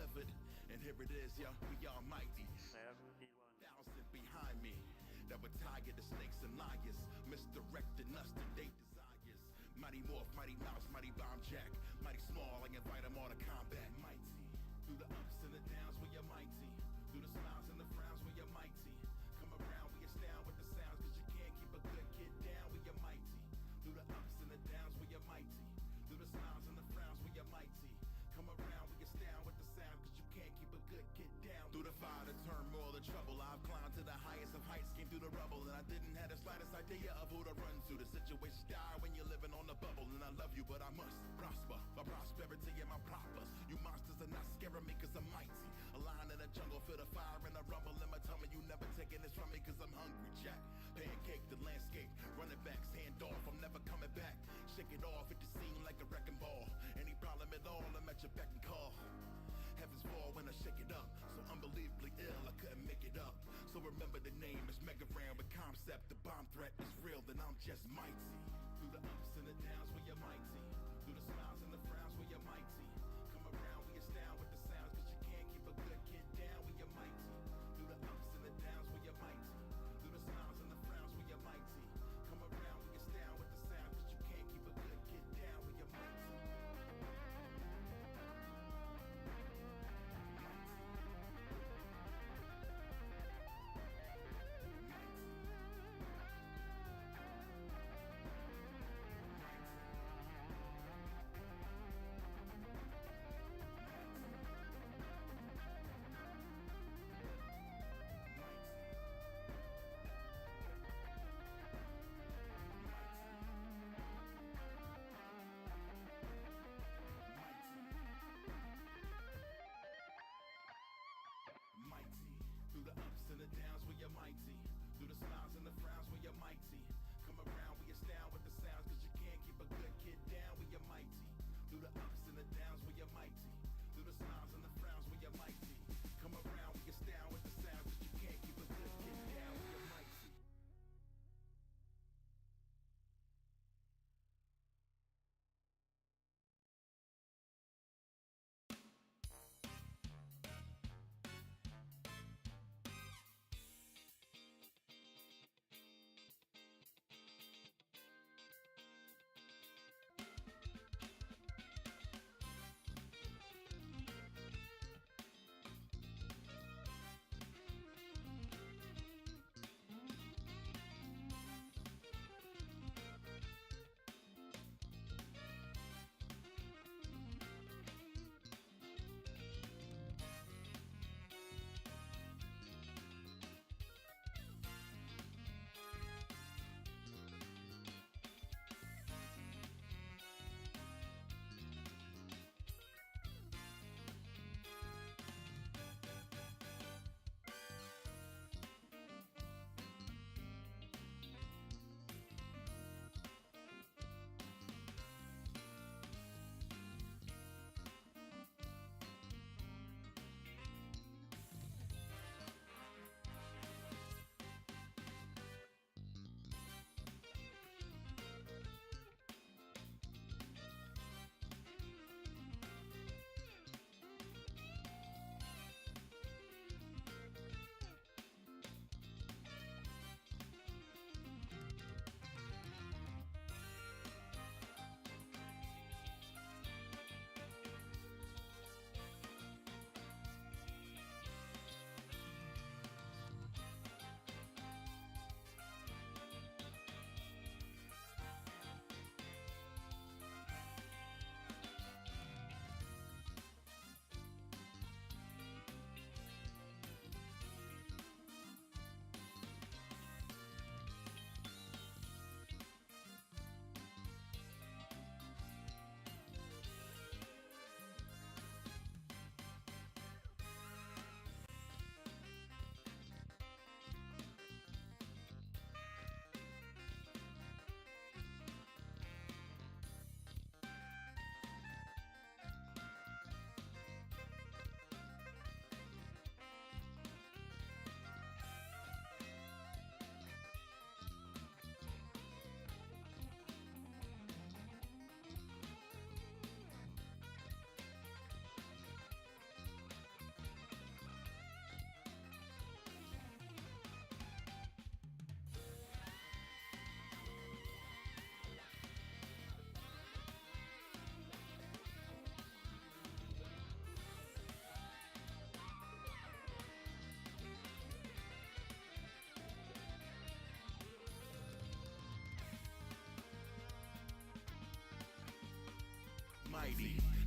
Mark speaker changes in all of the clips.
Speaker 1: delivered. And here it is, yo, we are mighty.
Speaker 2: 71.
Speaker 1: Thousand behind me that would tire the snakes and liars, misdirecting us to date desires. Mighty Morph, Mighty Mouse, Mighty Bomb Jack, Mighty Small, I invite them all to combat. Mighty, through the ups and the downs we are mighty, through the smiles and the frowns we are mighty. Come around, we astound with the sounds, cause you can't keep a good kid down, we are mighty. Through the ups and the downs we are mighty, through the smiles and the frowns we are mighty. Come around, we astound with the sound, cause you can't keep a good kid down. Through the fire, the turmoil, the trouble, I've climbed to the highest of heights, came through the rubble, and I didn't have the slightest idea of who to run to. The situation's dire when you're living on the bubble, and I love you, but I must prosper. My prosperity and my proppers. You monsters are not scaring me, cause I'm mighty. A lion in the jungle, feel the fire and the rumble in my tummy. You never taking this from me, cause I'm hungry, Jack. Pancake the landscape, running backs, hand off, I'm never coming back. Shake it off, it just seem like a wrecking ball. Any problem at all, I'm at your beck and call. Heavens fall when I shake it up, so unbelievably ill, I couldn't make it up. So remember the name is Megagram with concept. The bomb threat is real, then I'm just mighty. Through the ups and the downs, we are mighty. Through the smiles and the frowns, we are mighty. Come around, we astound with the sounds, cause you can't keep a good kid down, we are mighty. Through the ups and the downs, we are mighty. Through the smiles and the frowns, we are mighty. Come around, we astound with the sounds, cause you can't keep a good kid down, we are mighty. Mighty, through the ups and the downs, we are mighty. Through the smiles and the frowns, we are mighty. Come around, we astound with the sounds, cause you can't keep a good kid down, we are mighty. Through the ups and the downs, we are mighty. Through the smiles and the frowns, we are mighty. Come around, we astound with the sounds, cause you can't keep a good kid down, we are mighty.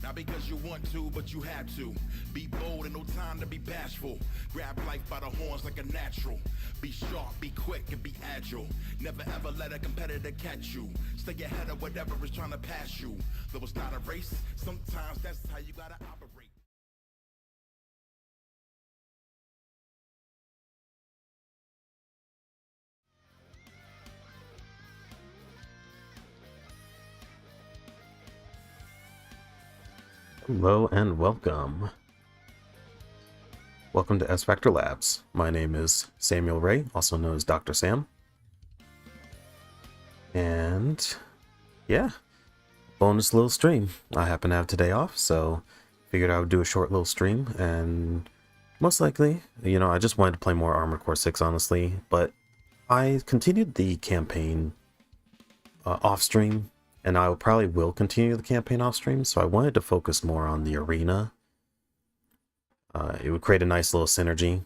Speaker 1: Not because you want to, but you have to. Be bold and no time to be bashful. Grab life by the horns like a natural. Be sharp, be quick, and be agile. Never ever let a competitor catch you. Stay ahead of whatever is trying to pass you. Though it's not a race, sometimes that's how you gotta operate.
Speaker 2: Hello and welcome. Welcome to S-Factor Labs. My name is Samuel Ray, also known as Dr. Sam. And yeah, bonus little stream. I happen to have today off, so figured I would do a short little stream. And most likely, you know, I just wanted to play more Armored Core 6, honestly. But I continued the campaign off stream. And I probably will continue the campaign off stream, so I wanted to focus more on the arena. It would create a nice little synergy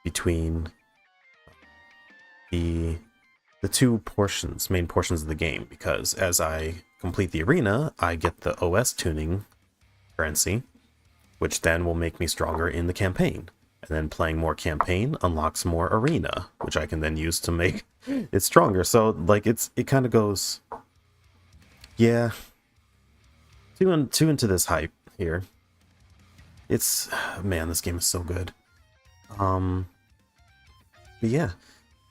Speaker 2: between the two main portions of the game, because as I complete the arena, I get the OS tuning currency, which then will make me stronger in the campaign. And then playing more campaign unlocks more arena, which I can then use to make it stronger. So like it kind of goes... Yeah, two into this hype here. It's, man, this game is so good. But yeah.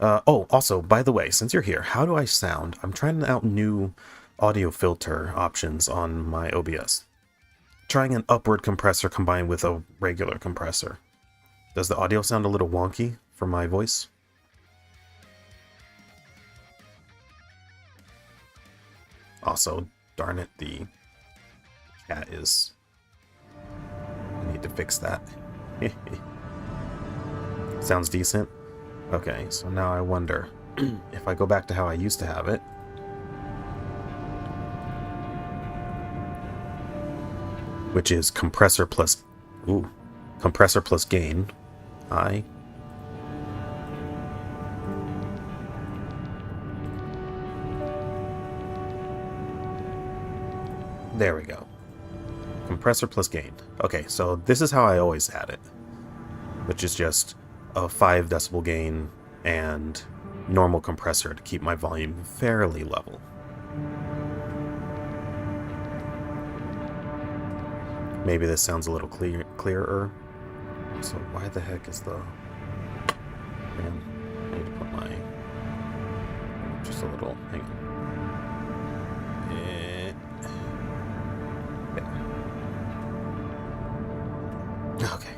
Speaker 2: Oh, also, by the way, since you're here, how do I sound? I'm trying out new audio filter options on my OBS. Trying an upward compressor combined with a regular compressor. Does the audio sound a little wonky for my voice? Also, darn it, the chat is... I need to fix that. Sounds decent? Okay, so now I wonder if I go back to how I used to have it. Which is compressor plus... Ooh. Compressor plus gain. There we go. Compressor plus gain. Okay, so this is how I always had it. Which is just a 5 decibel gain and normal compressor to keep my volume fairly level. Maybe this sounds a little clearer. So why the heck is the... Man, I need to put my... Just a little... Hang on. Okay.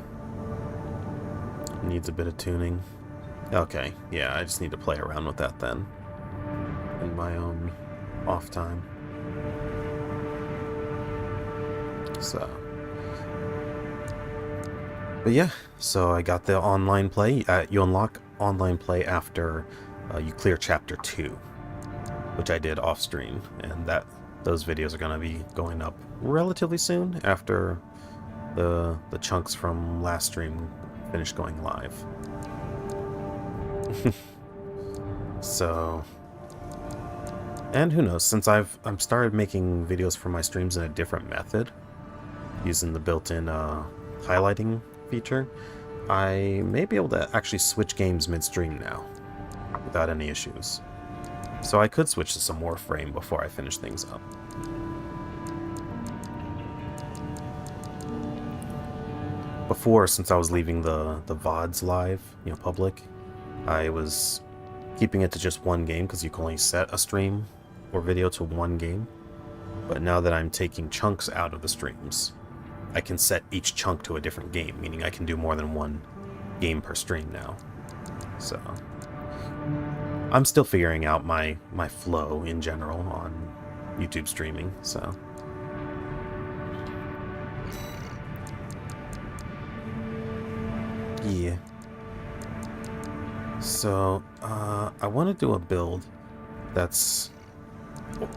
Speaker 2: Needs a bit of tuning. Okay, yeah, I just need to play around with that then. In my own off time. So. But yeah, so I got the online play. You unlock online play after you clear chapter 2. Which I did off stream. And those videos are going to be going up relatively soon after the chunks from last stream finished going live. So, and who knows, since I've started making videos for my streams in a different method, using the built-in highlighting feature, I may be able to actually switch games mid-stream now without any issues. So I could switch to some Warframe before I finish things up. Before, since I was leaving the VODs live, you know, public, I was keeping it to just one game because you can only set a stream or video to one game. But now that I'm taking chunks out of the streams, I can set each chunk to a different game, meaning I can do more than one game per stream now. So I'm still figuring out my flow in general on YouTube streaming, so... Yeah. So, I want to do a build that's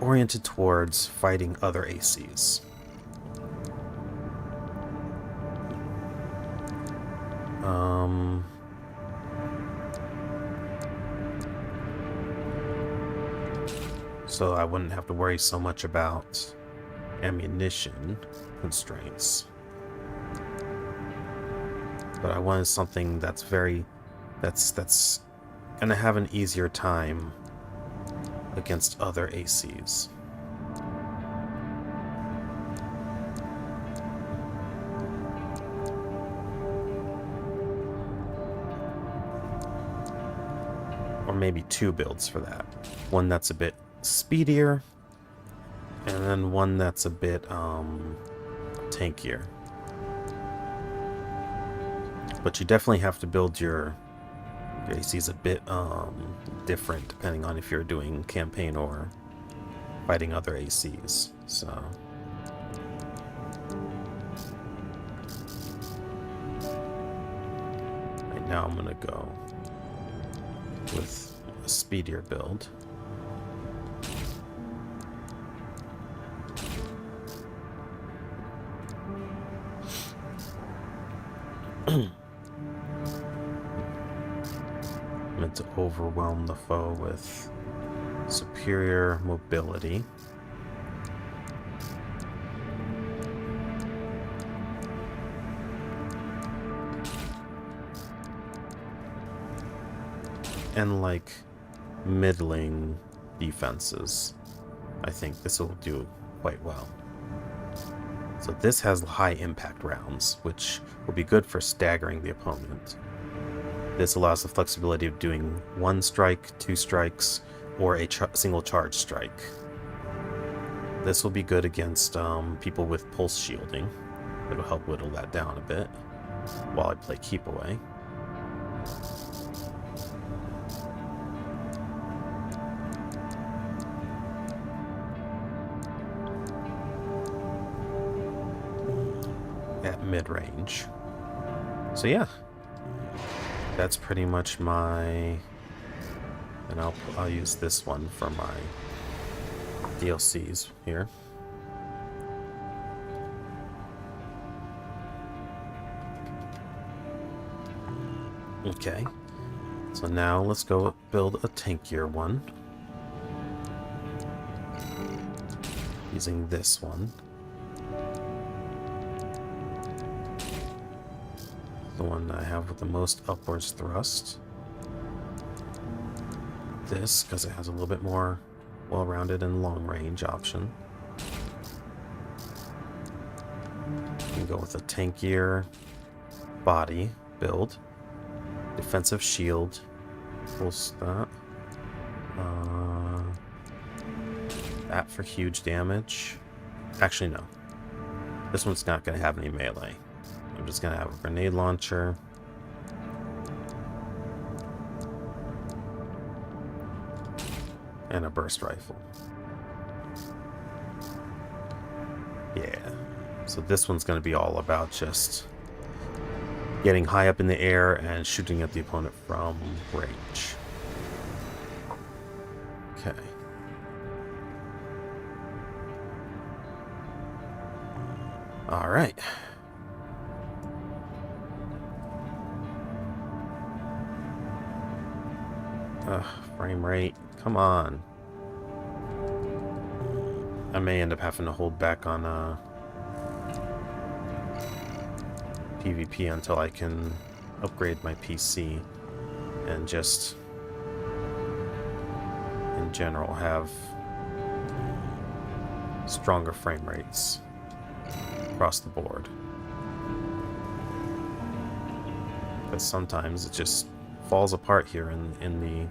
Speaker 2: oriented towards fighting other ACs. So I wouldn't have to worry so much about ammunition constraints. But I wanted something that's gonna have an easier time against other ACs. Or maybe two builds for that. One that's a bit speedier, and then one that's a bit tankier. But you definitely have to build your ACs a bit different depending on if you're doing campaign or fighting other ACs. So right now I'm gonna go with a speedier build. Meant to overwhelm the foe with superior mobility. And like middling defenses. I think this will do quite well. So this has high impact rounds, which will be good for staggering the opponent. This allows the flexibility of doing one strike, two strikes, or a single charge strike. This will be good against people with pulse shielding. It'll help whittle that down a bit while I play keep away. At mid-range. So yeah, that's pretty much my, and I'll use this one for my DLCs here. Okay, so now let's go build a tankier one using this one. The one I have with the most upwards thrust. This, because it has a little bit more well-rounded and long-range option. You can go with a tankier body build. Defensive shield. Full stop. That for huge damage. Actually, no. This one's not going to have any melee. I'm just going to have a grenade launcher. And a burst rifle. Yeah. So this one's going to be all about just getting high up in the air and shooting at the opponent from range. Okay. All right. Frame rate. Come on. I may end up having to hold back on PvP until I can upgrade my PC and just in general have stronger frame rates across the board. Because sometimes it just falls apart here in the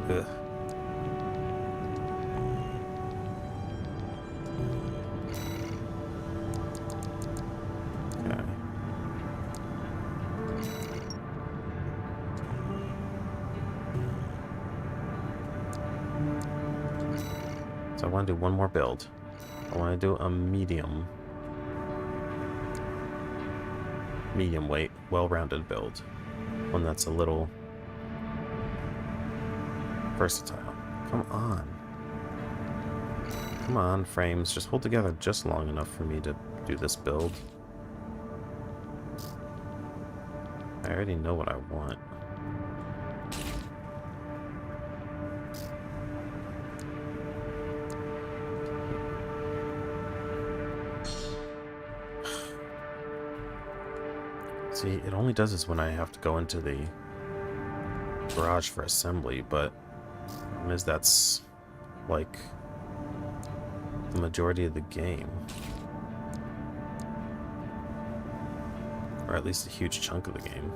Speaker 2: ugh. Okay. So I want to do one more build. I want to do a medium weight, well-rounded build. One that's a little versatile. Come on. Come on, frames. Just hold together just long enough for me to do this build. I already know what I want. See, it only does this when I have to go into the garage for assembly, but the problem is that's like the majority of the game. Or at least a huge chunk of the game.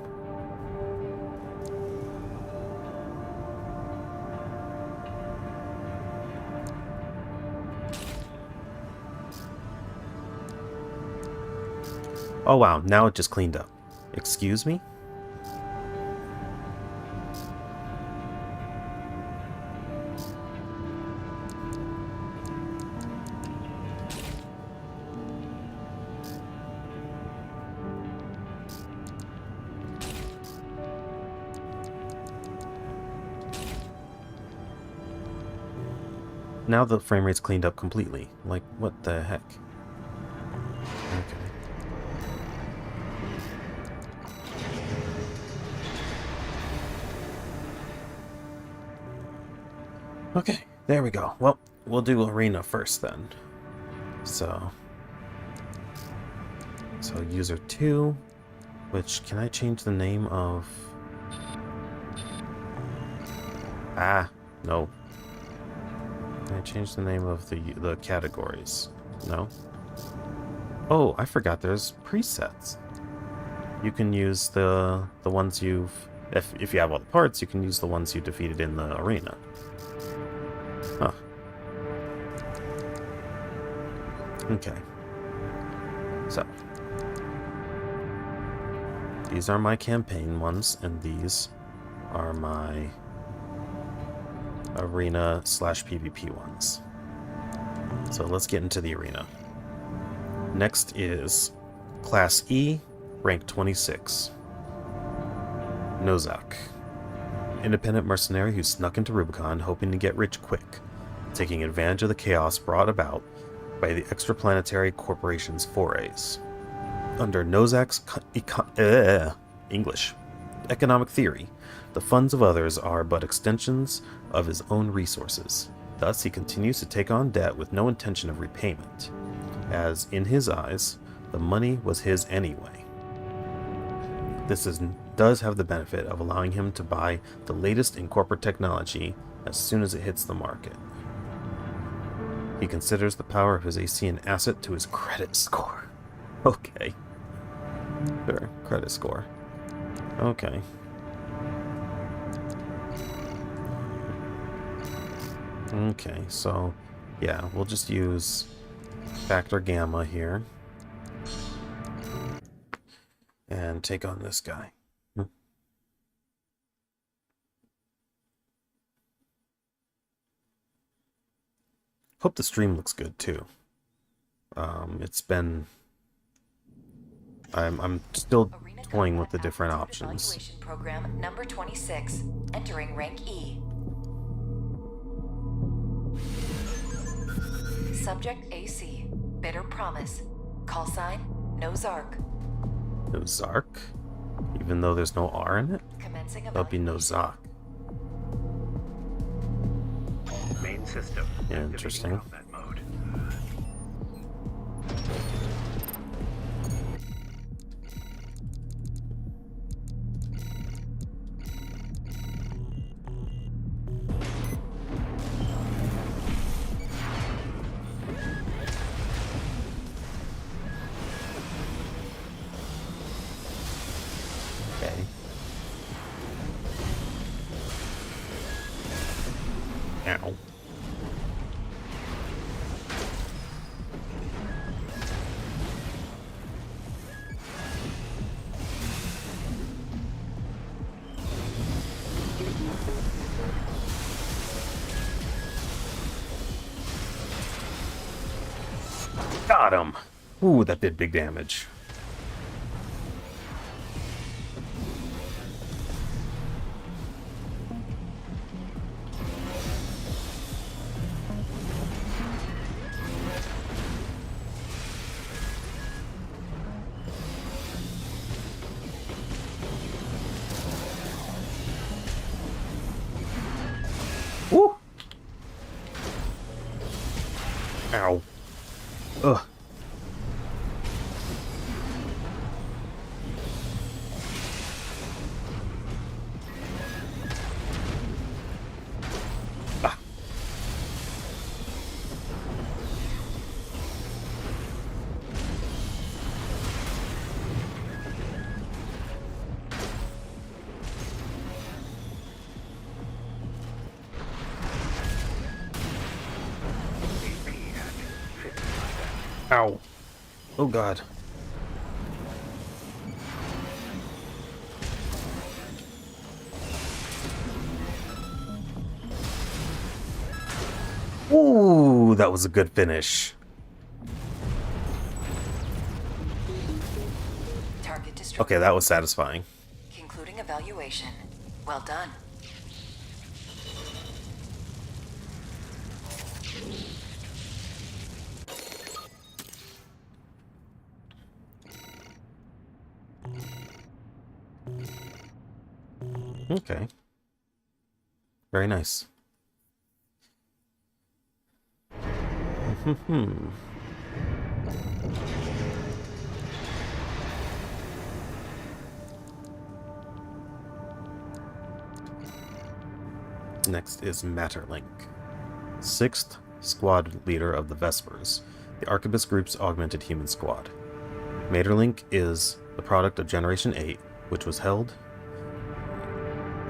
Speaker 2: Oh wow, now it just cleaned up. Excuse me? Now the frame rate's cleaned up completely. Like, what the heck? Okay. Okay, there we go. Well, we'll do arena first then. So user 2, which, can I change the name of... Ah, no. Can I change the name of the categories? No? Oh, I forgot there's presets. You can use the ones you've... If you have all the parts, you can use the ones you defeated in the arena. Huh. Okay. So. These are my campaign ones, and these are my arena/PvP ones. So let's get into the arena. Next is Class E, rank 26. Nozak. Independent mercenary who snuck into Rubicon hoping to get rich quick, taking advantage of the chaos brought about by the extraplanetary corporation's forays. Under Nozak's economic theory, the funds of others are but extensions of his own resources. Thus, he continues to take on debt with no intention of repayment, as, in his eyes, the money was his anyway. This does have the benefit of allowing him to buy the latest in corporate technology as soon as it hits the market. He considers the power of his AC an asset to his credit score. Okay. Sure, credit score. Okay. Okay, so yeah, we'll just use factor gamma here and take on this guy. Hope the stream looks good too. It's been... I'm still toying with the different options.
Speaker 3: Evaluation program number 26, entering rank E. Subject AC, bitter promise. Call sign, Nozark.
Speaker 2: Nozark? Even though there's no R in it?
Speaker 3: Commencing
Speaker 2: That'll be Nozak.
Speaker 4: Main system.
Speaker 2: Yeah, interesting.
Speaker 4: Combat mode.
Speaker 2: Okay. Ow. Got him. Ooh, that did big damage. Woo! Ow. Ugh. Ow. Oh god. Ooh, that was a good finish.
Speaker 3: Target destroyed.
Speaker 2: Okay, that was satisfying.
Speaker 3: Concluding evaluation. Well done.
Speaker 2: Okay. Very nice. Next is Matterlink, 6th squad leader of the Vespers, the Arquebus Group's augmented human squad. Matterlink is the product of Generation 8, which was held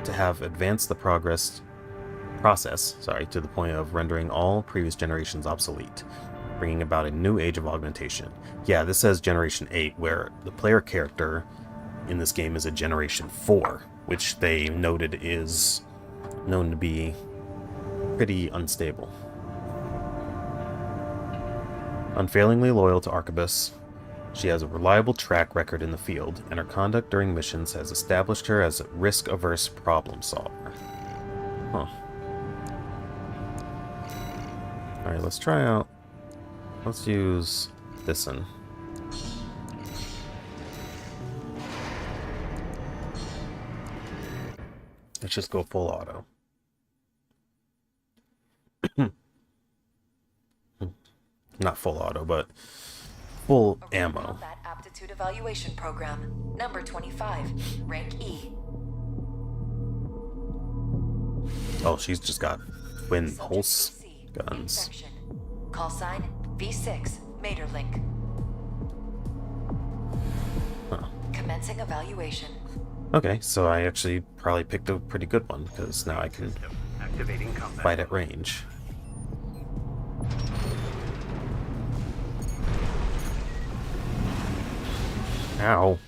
Speaker 2: to have advanced the process to the point of rendering all previous generations obsolete, bringing about a new age of augmentation. Yeah, this says Generation 8, where the player character in this game is a Generation 4, which they noted is known to be pretty unstable. Unfailingly loyal to Arquebus, she has a reliable track record in the field, and her conduct during missions has established her as a risk-averse problem solver. Huh. Alright, let's try out... Let's use this one. Let's just go full auto. Not full auto, but full ammo.
Speaker 3: Combat Aptitude Evaluation Program. Number 25. Rank E.
Speaker 2: Oh, she's just got twin
Speaker 3: Subject
Speaker 2: pulse
Speaker 3: C.
Speaker 2: guns.
Speaker 3: Infection. Call sign V6. Materlink.
Speaker 2: Huh.
Speaker 3: Commencing evaluation.
Speaker 2: Okay, so I actually probably picked a pretty good one, because now I can
Speaker 4: Activating combat.
Speaker 2: fight at range. Ow.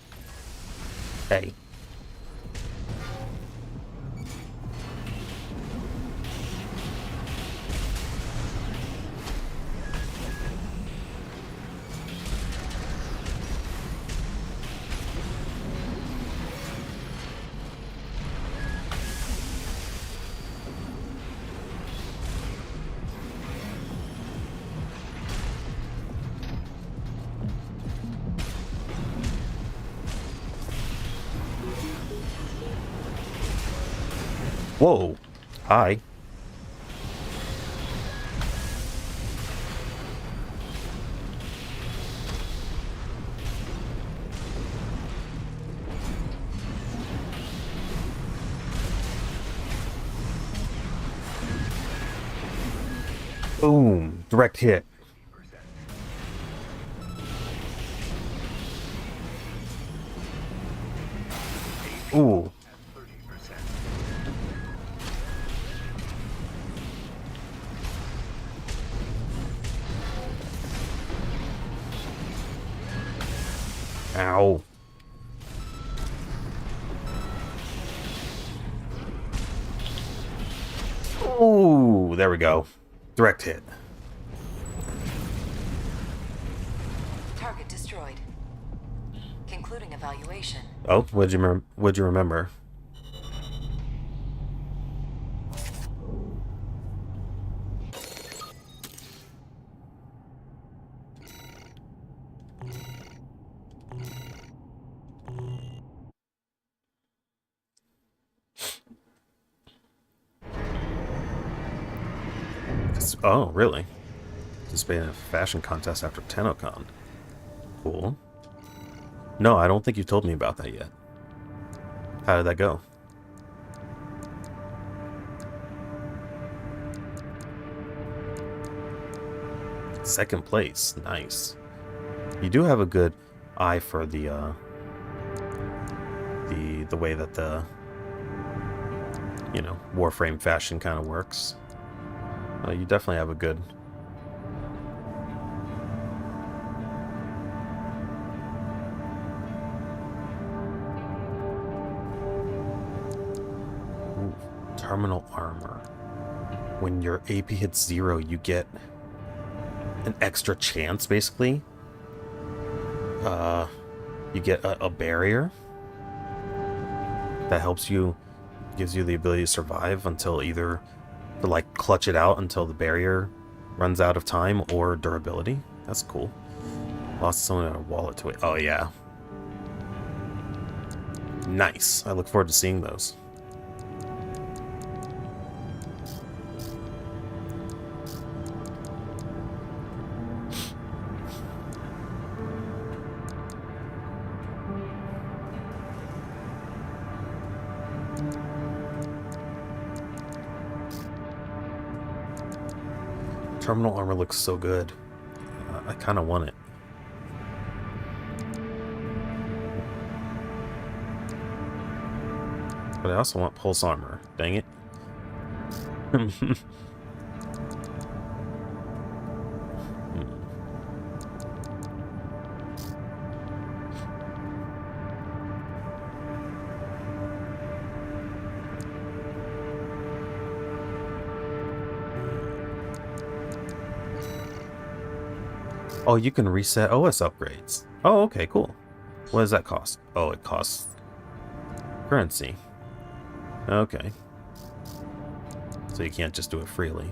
Speaker 2: Hey. Whoa. Hi. Boom. Direct hit. Ooh.
Speaker 4: 30%.
Speaker 2: Ow. Ooh, there we go. Direct hit.
Speaker 3: Target destroyed. Concluding evaluation.
Speaker 2: Oh, what'd you remember? Oh, really? Participating in a fashion contest after TennoCon. Cool. No, I don't think you told me about that yet. How did that go? Second place. Nice. You do have a good eye for the way that the Warframe fashion kind of works. You definitely have a good Terminal armor. When your AP hits 0, you get an extra chance, basically. You get a barrier that helps you, gives you the ability to survive until either to like clutch it out until the barrier runs out of time, or durability. That's cool. Lost someone in a wallet to it. Oh yeah. Nice. I look forward to seeing those. Terminal armor looks so good. I kind of want it. But I also want pulse armor. Dang it. Oh, you can reset OS upgrades. Oh, okay, cool. What does that cost? Oh, it costs currency. Okay. So you can't just do it freely.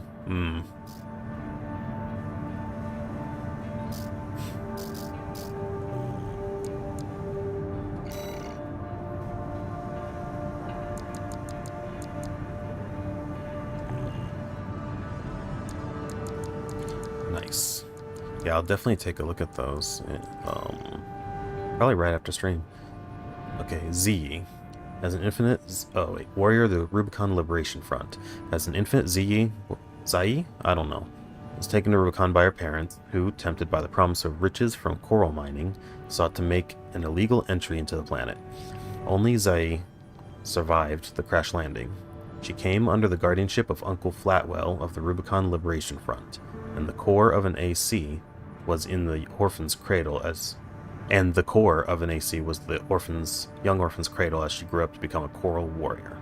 Speaker 2: Nice. Yeah, I'll definitely take a look at those. Probably right after stream. Okay, Z. As an infinite... Oh, wait. Warrior of the Rubicon Liberation Front. As an infant Zai? I don't know. Was taken to Rubicon by her parents, who, tempted by the promise of riches from coral mining, sought to make an illegal entry into the planet. Only Zai survived the crash landing. She came under the guardianship of Uncle Flatwell of the Rubicon Liberation Front, and the core of an AC was in the orphan's cradle as... And the core of an AC was the young orphan's cradle as she grew up to become a coral warrior.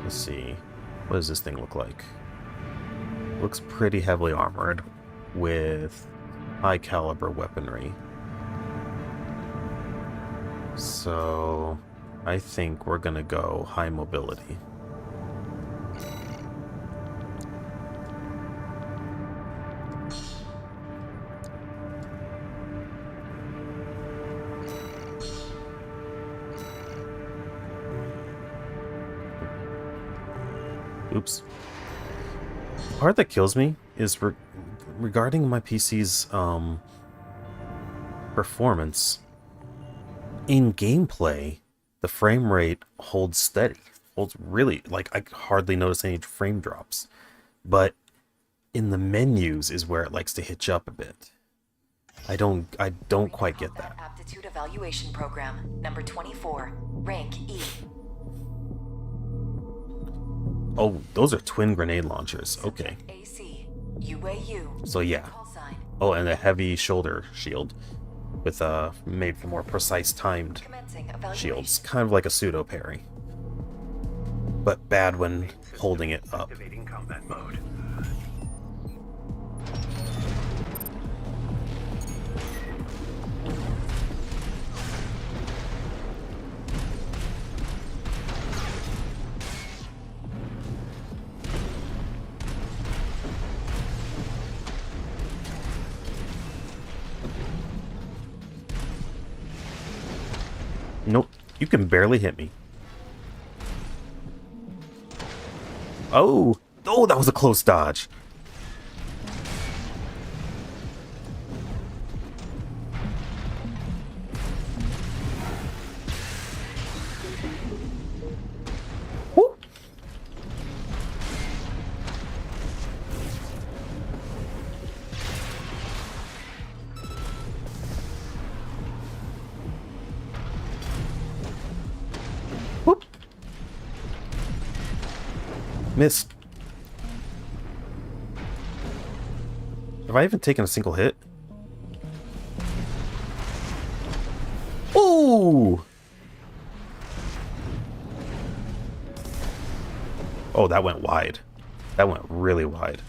Speaker 2: Let's see. What does this thing look like? Looks pretty heavily armored with high caliber weaponry. So I think we're gonna go high mobility. Oops. The part that kills me is regarding my PC's performance. In gameplay, the frame rate holds steady. Holds really, like, I hardly notice any frame drops. But in the menus is where it likes to hitch up a bit. I don't quite get that.
Speaker 3: Aptitude Evaluation Program, number 24, rank E.
Speaker 2: Oh, those are twin grenade launchers. Okay.
Speaker 3: AC, UAU.
Speaker 2: So yeah.
Speaker 3: Call sign.
Speaker 2: Oh, and a heavy shoulder shield with made for more precise timed
Speaker 3: Commencing evaluation.
Speaker 2: shields, kind of like a pseudo parry, but bad when holding it up.
Speaker 4: Activating combat mode.
Speaker 2: Nope, you can barely hit me. Oh, that was a close dodge. Woo. Whoop. Missed. Have I even taken a single hit? Ooh! Oh, that went wide. That went really wide.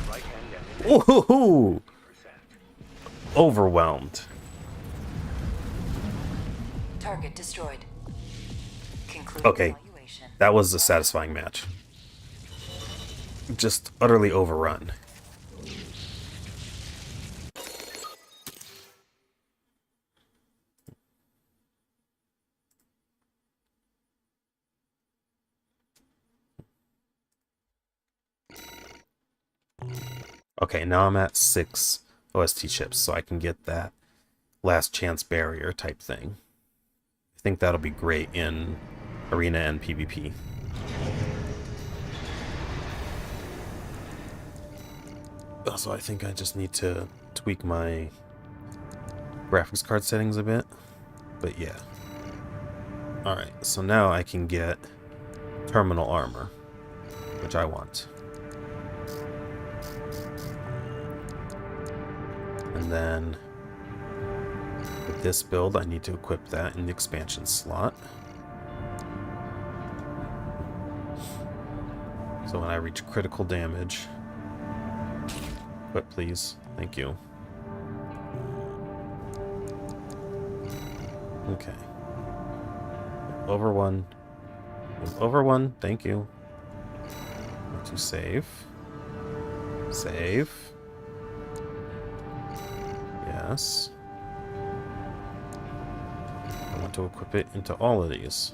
Speaker 4: Right hand ammunition,
Speaker 2: Ooh,
Speaker 4: 50%.
Speaker 2: overwhelmed.
Speaker 3: Target destroyed. Conclude
Speaker 2: Okay,
Speaker 3: evaluation.
Speaker 2: that was a satisfying match. Just utterly overrun. Okay, now I'm at 6 OST chips, so I can get that last chance barrier type thing. I think that'll be great in Arena and PvP. Also, I think I just need to tweak my graphics card settings a bit. But yeah. Alright, so now I can get terminal armor, which I want. And then with this build, I need to equip that in the expansion slot. So when I reach critical damage, equip please. Thank you. Okay. Over one. Over one. Thank you. Want to save. Save. Yes. I want to equip it into all of these.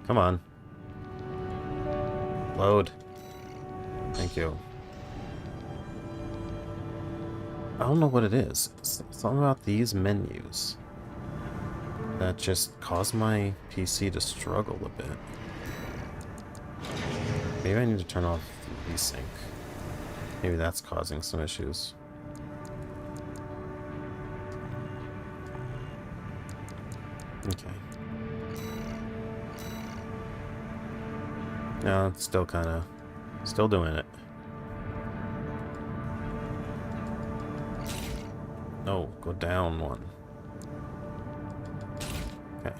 Speaker 2: Come on. Load. Thank you. I don't know what it is. Something about these menus that just cause my PC to struggle a bit. Maybe I need to turn off the VSync. Maybe that's causing some issues. Okay. No, it's still still doing it. No, go down one. Okay.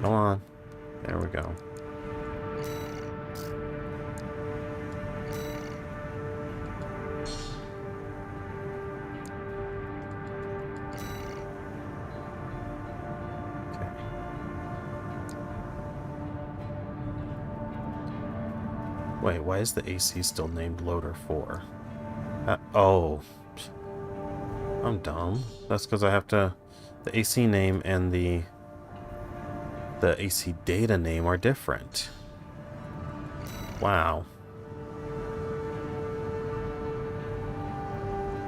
Speaker 2: Come on. There we go. Wait, why is the AC still named Loader 4? Oh. I'm dumb. That's because I have to... The AC name and the AC data name are different. Wow.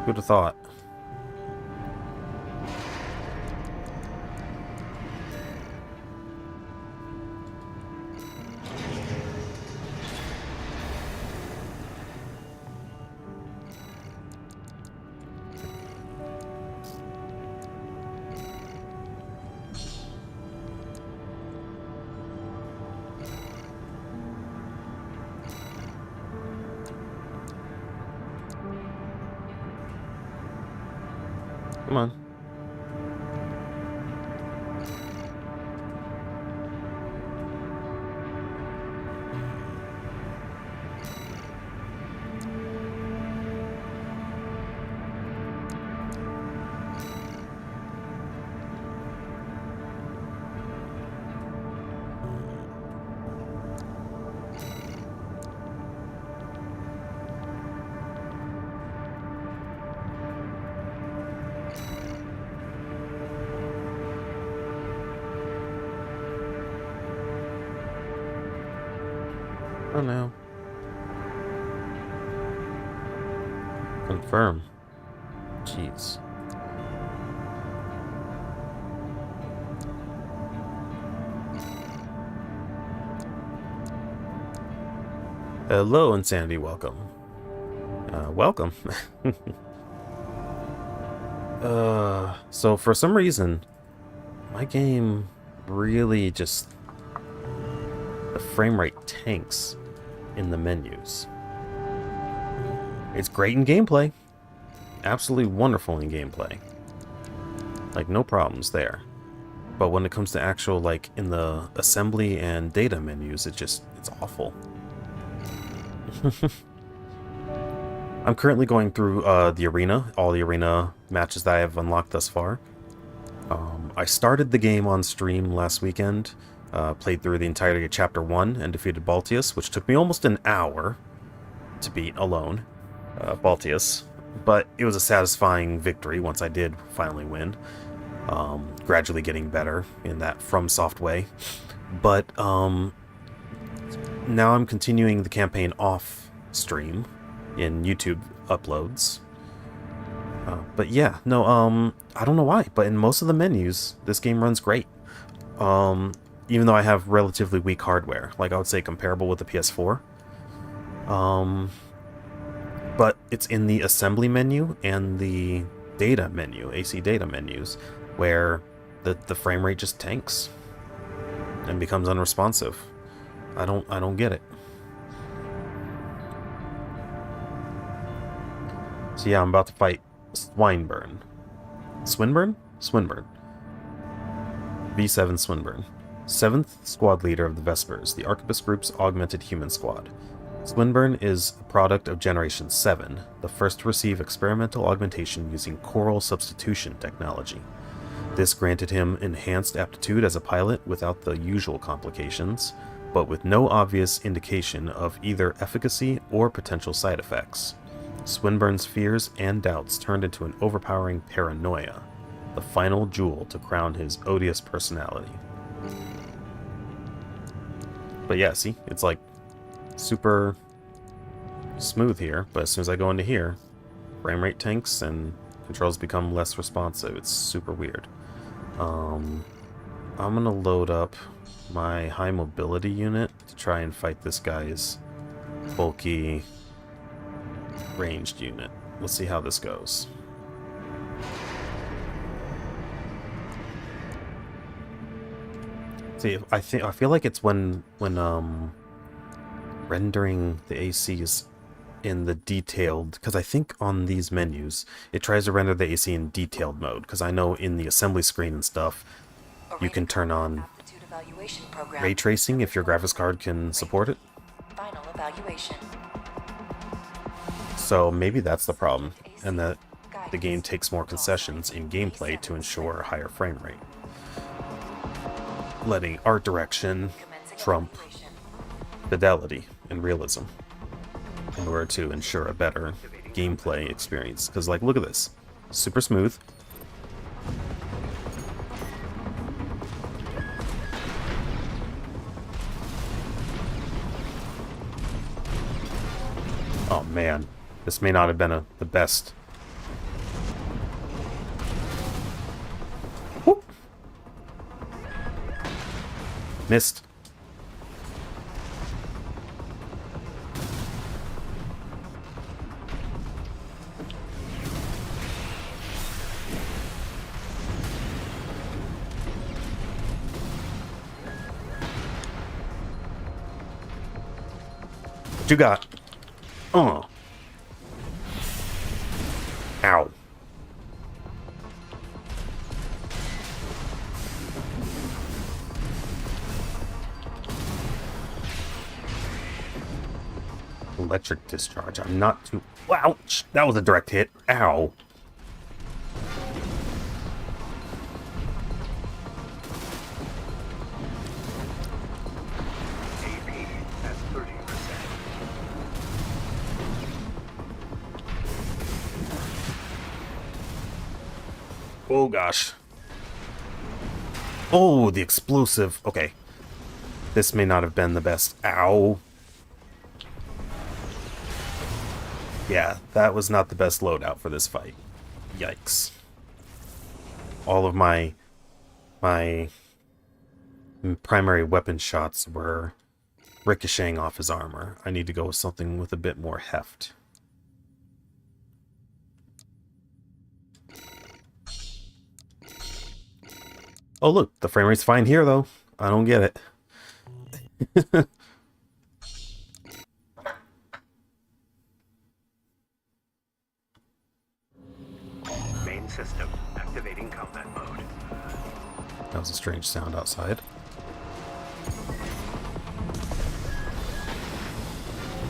Speaker 2: Who'd have thought? Come on. don't know. Confirm. Jeez. Hello, Insanity. Welcome. Welcome. So for some reason, my game really just... the frame rate tanks in the menus. It's great in gameplay. Absolutely wonderful in gameplay. Like, no problems there. But when it comes to actual, like, in the assembly and data menus, it's awful. I'm currently going through the arena, all the arena matches that I have unlocked thus far. I started the game on stream last weekend, played through the entirety of Chapter 1 and defeated Baltius, which took me almost an hour to beat alone, Baltius. But it was a satisfying victory once I did finally win. Gradually getting better in that FromSoft way. But now I'm continuing the campaign off stream in YouTube uploads. But yeah, no, I don't know why, but in most of the menus, this game runs great. Even though I have relatively weak hardware, like I would say comparable with the PS4. But it's in the assembly menu and the data menu, AC data menus, where the frame rate just tanks and becomes unresponsive. I don't get it. So yeah, I'm about to fight Swinburne. Swinburne? Swinburne. V7 Swinburne. 7th squad leader of the Vespers, the Arquebus Group's augmented human squad. Swinburne is a product of Generation 7, the first to receive experimental augmentation using choral substitution technology. This granted him enhanced aptitude as a pilot without the usual complications, but with no obvious indication of either efficacy or potential side effects. Swinburne's fears and doubts turned into an overpowering paranoia, the final jewel to crown his odious personality. But yeah, see, it's like super smooth here, but as soon as I go into here, frame rate tanks and controls become less responsive. It's super weird. I'm gonna load up my high mobility unit to try and fight this guy's bulky ranged unit. Let's see how this goes. See, I feel like it's when rendering the ACs in the detailed, because I think on these menus it tries to render the AC in detailed mode, because I know in the assembly screen and stuff you can turn on ray tracing if your graphics card can support it.
Speaker 3: Final evaluation.
Speaker 2: So maybe that's the problem, and that the game takes more concessions in gameplay to ensure a higher frame rate, letting art direction trump fidelity and realism in order to ensure a better gameplay experience. Because, like, look at this. Super smooth. Oh, man. This may not have been the best. Whoop. Missed. What you got? Oh. Ow. Electric discharge. I'm not too... Ouch! That was a direct hit. Ow.
Speaker 4: AP at 30%.
Speaker 2: Oh, gosh. Oh, the explosive. Okay. This may not have been the best. Ow. Yeah, that was not the best loadout for this fight. Yikes. All of my primary weapon shots were ricocheting off his armor. I need to go with something with a bit more heft. Oh look, the frame rate's fine here though. I don't get it.
Speaker 4: Main system activating combat mode.
Speaker 2: That was a strange sound outside.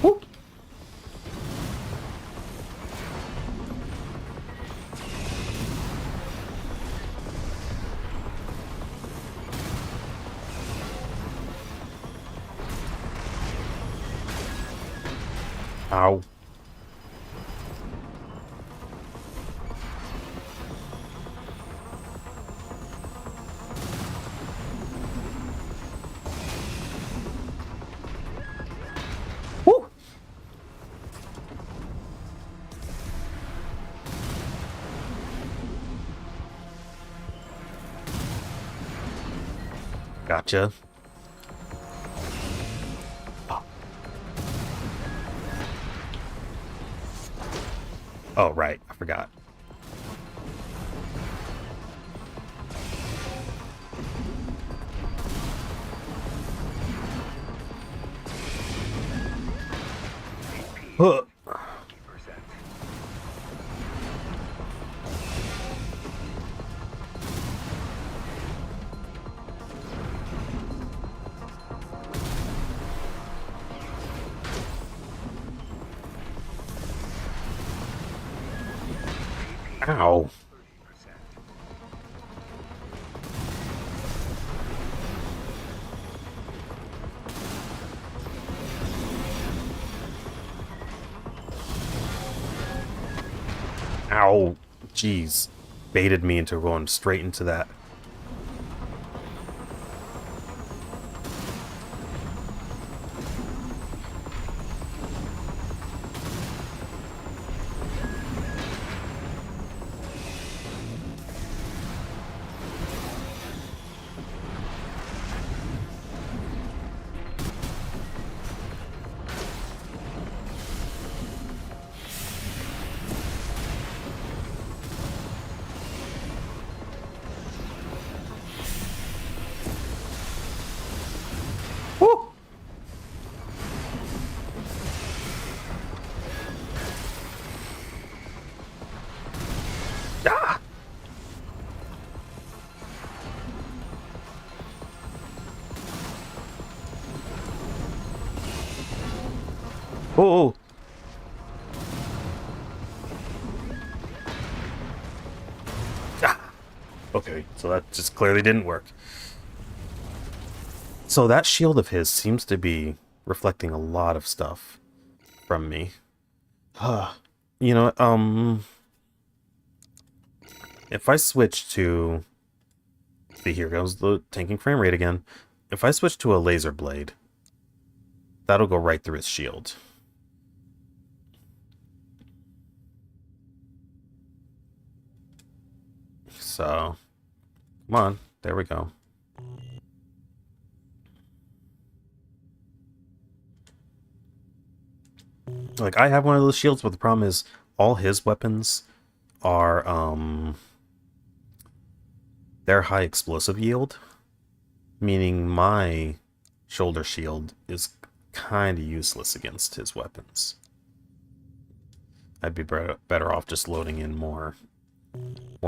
Speaker 2: Whoop. Ow. Woo. Gotcha. Oh, right. I forgot. Huh.
Speaker 4: 50%.
Speaker 2: Ow.
Speaker 4: 30%.
Speaker 2: Ow. Jeez. Baited me into going straight into that. Woo! Ah! Oh! Ah! Okay, so that just clearly didn't work. So that shield of his seems to be reflecting a lot of stuff from me. You know, if I switch to... See, here goes the tanking frame rate again. If I switch to a laser blade, that'll go right through his shield. So, come on, there we go. Like, I have one of those shields, but the problem is all his weapons are, they're high explosive yield, meaning my shoulder shield is kind of useless against his weapons. I'd be better off just loading in more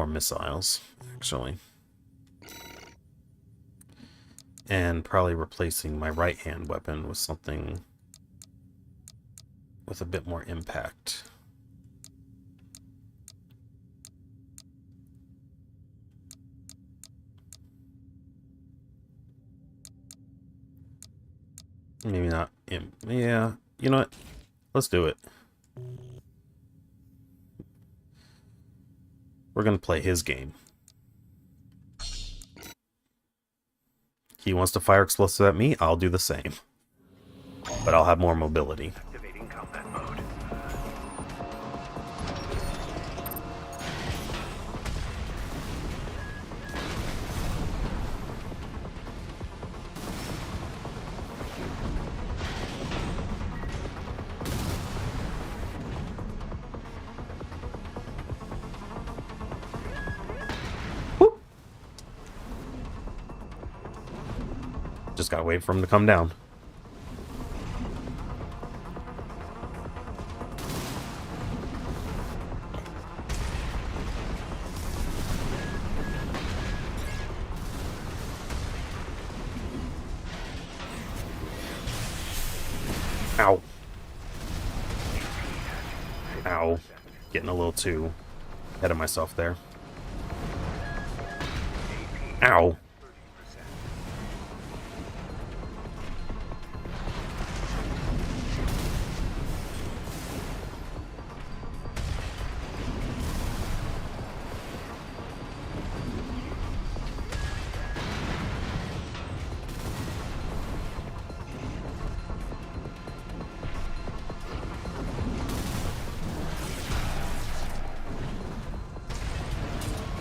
Speaker 2: missiles, actually. And probably replacing my right-hand weapon with something with a bit more impact. Maybe not. Yeah, you know what? Let's do it. We're going to play his game. He wants to fire explosives at me, I'll do the same. But I'll have more mobility.
Speaker 4: Activating combat mode.
Speaker 2: gotta wait for him to come down. Ow. Ow. Getting a little too ahead of myself there. Ow.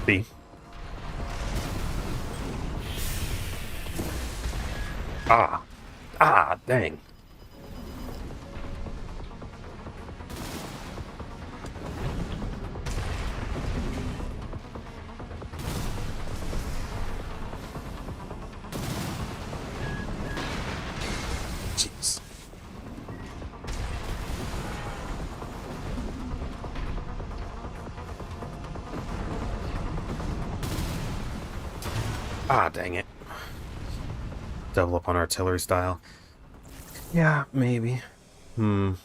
Speaker 2: B. Ah. Ah, dang. Jeez. Ah, dang it. Double up on artillery style. Yeah, maybe. I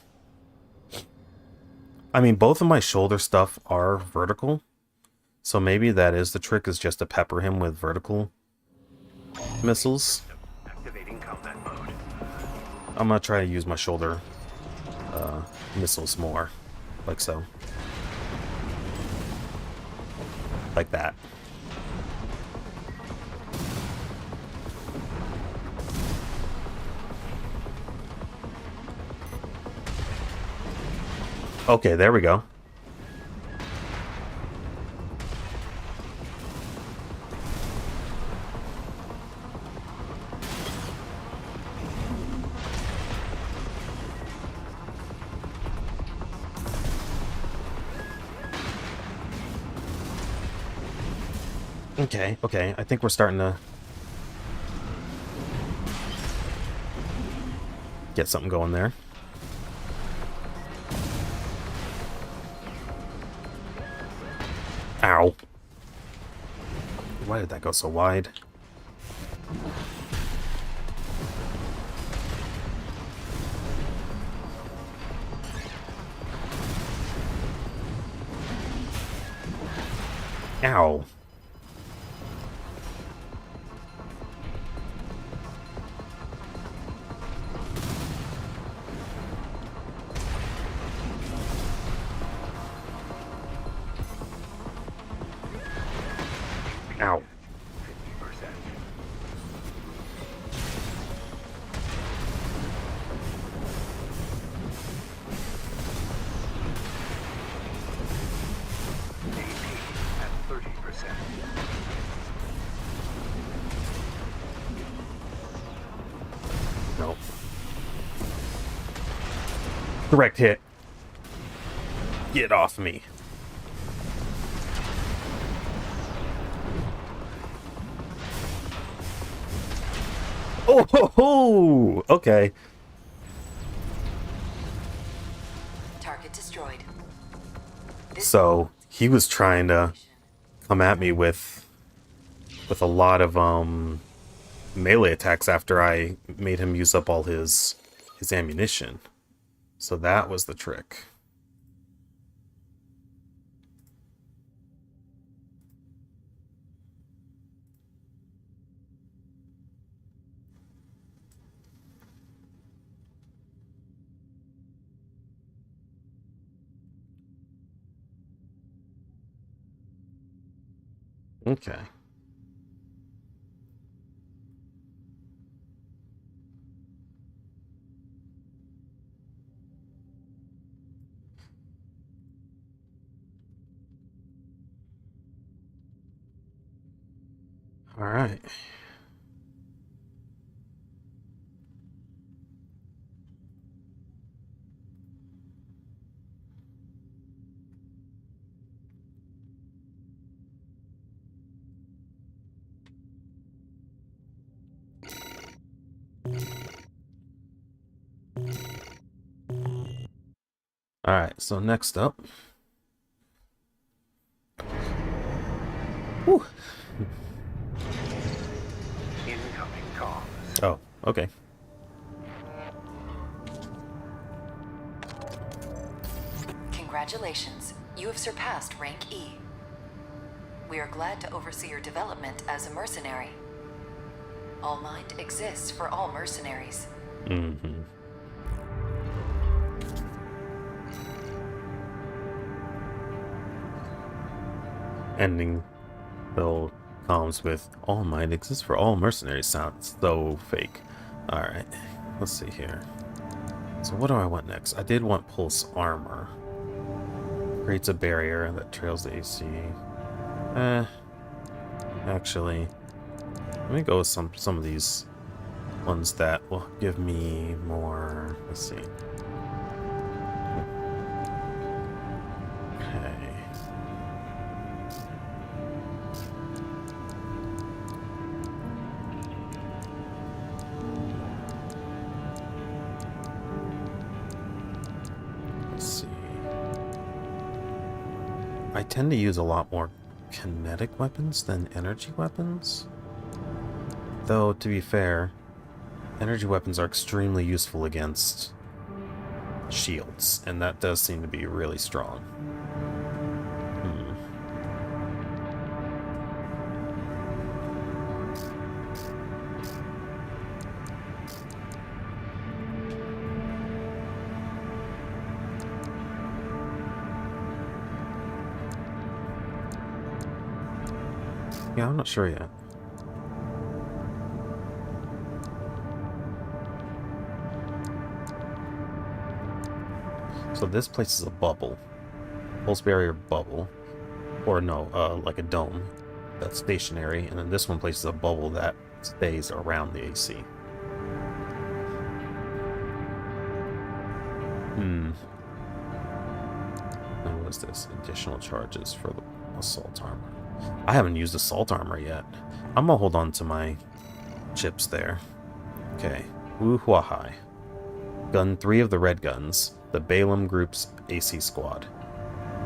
Speaker 2: mean, both of my shoulder stuff are vertical. So maybe that is the trick, is just to pepper him with vertical missiles.
Speaker 4: Activating combat mode.
Speaker 2: I'm gonna try to use my shoulder missiles more. Like so. Like that. Okay, there we go. Okay, okay. I think we're starting to get something going there. Ow. Why did that go so wide? Ow. Ow.
Speaker 4: 50%. AP at 30%.
Speaker 2: Nope. Direct hit. Get off me. Oh ho ho! Okay.
Speaker 3: Target destroyed.
Speaker 2: So he was trying to come at me with a lot of melee attacks after I made him use up all his ammunition. So that was the trick. Okay. All right. Alright, so next up. Whew.
Speaker 4: Incoming comms.
Speaker 2: Oh, okay.
Speaker 3: Congratulations, you have surpassed rank E. We are glad to oversee your development as a mercenary. All Mind exists for all mercenaries.
Speaker 2: Mm-hmm. Ending the comms with "all might exists for all mercenaries" sounds so fake. Alright, let's see here. So what do I want next? I did want pulse armor. Creates a barrier that trails the AC. Actually, let me go with some of these ones that will give me more. Let's see. Okay. Let's see. I tend to use a lot more kinetic weapons than energy weapons. Though, to be fair, energy weapons are extremely useful against shields, and that does seem to be really strong. Yeah, I'm not sure yet. So this place is a bubble. Pulse barrier bubble. Or no, like a dome that's stationary. And then this one places a bubble that stays around the AC. And what is this? Additional charges for the assault armor. I haven't used assault armor yet. I'm gonna hold on to my chips there. Okay. Wu Hua Hai. Gun 3 of the Red Guns, the Balaam Group's AC squad.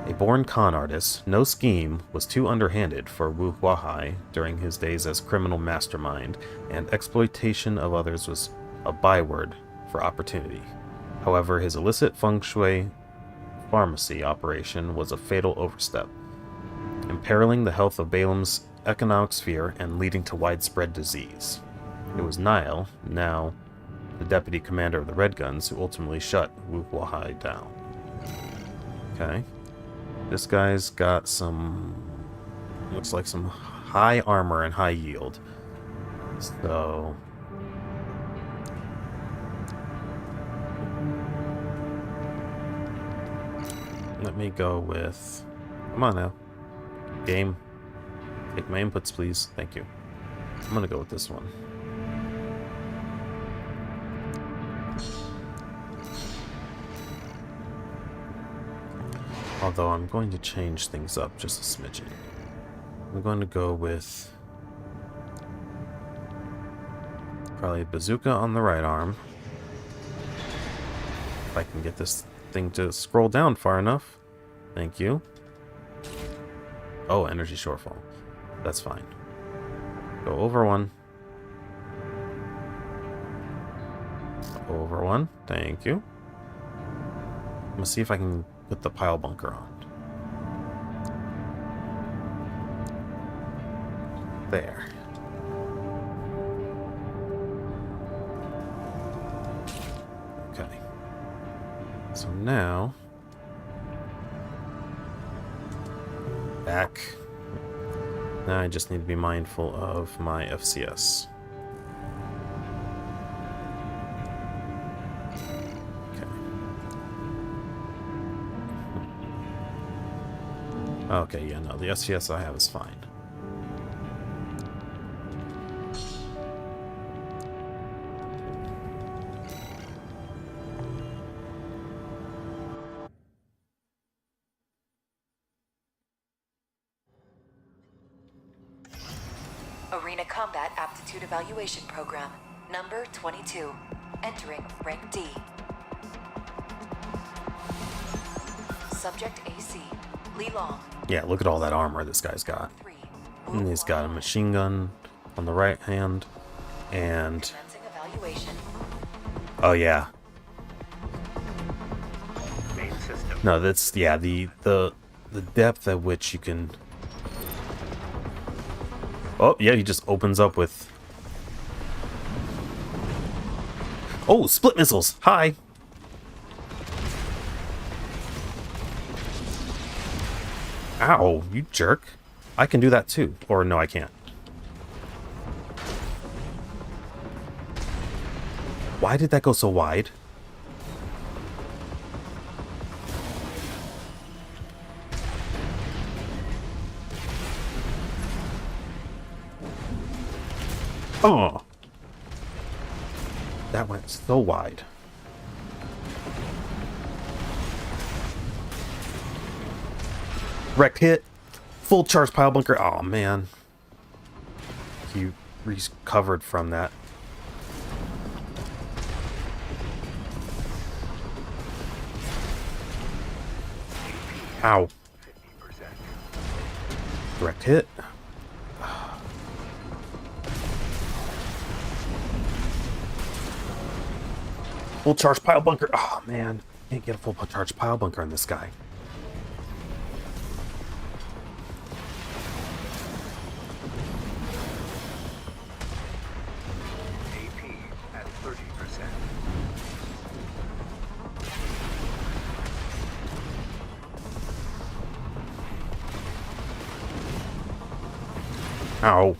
Speaker 2: A born con artist, no scheme was too underhanded for Wu Hua Hai during his days as criminal mastermind, and exploitation of others was a byword for opportunity. However, his illicit feng shui pharmacy operation was a fatal overstep, imperiling the health of Balaam's economic sphere and leading to widespread disease. It was Nile, now the deputy commander of the Red Guns, who ultimately shut Wu Hua Hai down. Okay. This guy's got some... looks like some high armor and high yield. So... let me go with... come on now. Game. Take my inputs, please. Thank you. I'm gonna go with this one. Although I'm going to change things up just a smidgen. I'm going to go with probably a bazooka on the right arm. If I can get this thing to scroll down far enough. Thank you. Oh, energy shortfall. That's fine. Go over one. Over one. Thank you. I'm gonna see if I can put the pile bunker on. There. Okay. So now... back. Now I just need to be mindful of my FCS. Okay, yeah, no, the SCS I have is fine.
Speaker 3: Arena Combat Aptitude Evaluation Program, number 22. Entering rank D. Subject AC. Lee Long.
Speaker 2: Yeah, look at all that armor this guy's got.
Speaker 3: 3.
Speaker 2: And he's got a machine gun on the right hand. And...
Speaker 3: Commencing evaluation.
Speaker 2: oh, yeah.
Speaker 4: Main system.
Speaker 2: No, that's... yeah, the depth at which you can... oh, yeah, he just opens up with... oh, split missiles! Hi! Ow, you jerk. I can do that too. Or no, I can't. Why did that go so wide? Oh! That went so wide. Wrecked hit. Full charge pile bunker. Oh man. He recovered from that. Ow.
Speaker 4: 50%.
Speaker 2: Direct hit. Full charge pile bunker. Oh man. Can't get a full charge pile bunker on this guy.
Speaker 4: AP at 30%.
Speaker 2: Ow.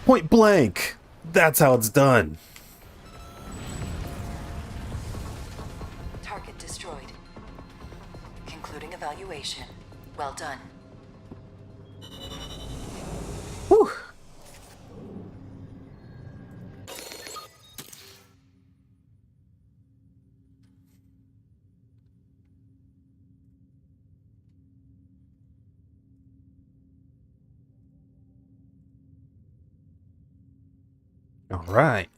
Speaker 2: Point blank. That's how it's done.
Speaker 3: Target destroyed. Concluding evaluation. Well done.
Speaker 2: Whew. All right.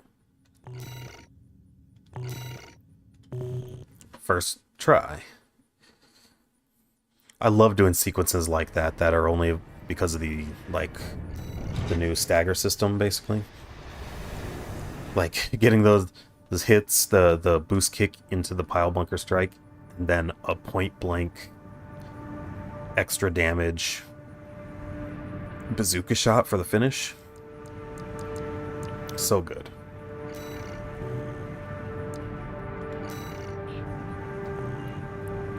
Speaker 2: First try. I love doing sequences like that that are only because of the new stagger system, basically. Like getting those hits, the boost kick into the pile bunker strike, and then a point blank extra damage bazooka shot for the finish. So good.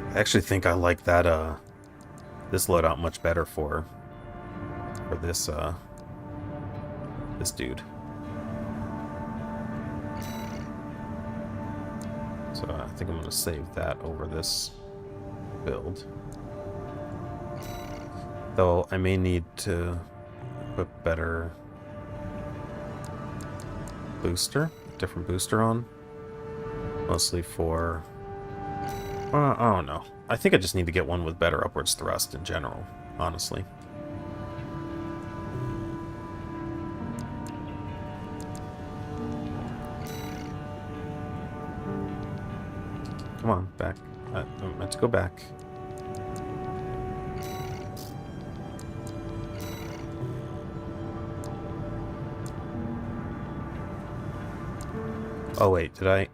Speaker 2: I actually think I like that this loadout much better for this this dude. So I think I'm gonna save that over this build. Though I may need to put better different booster on. Mostly for... I don't know. I think I just need to get one with better upwards thrust in general, honestly. Come on, back. I meant to go back. Oh wait, did I?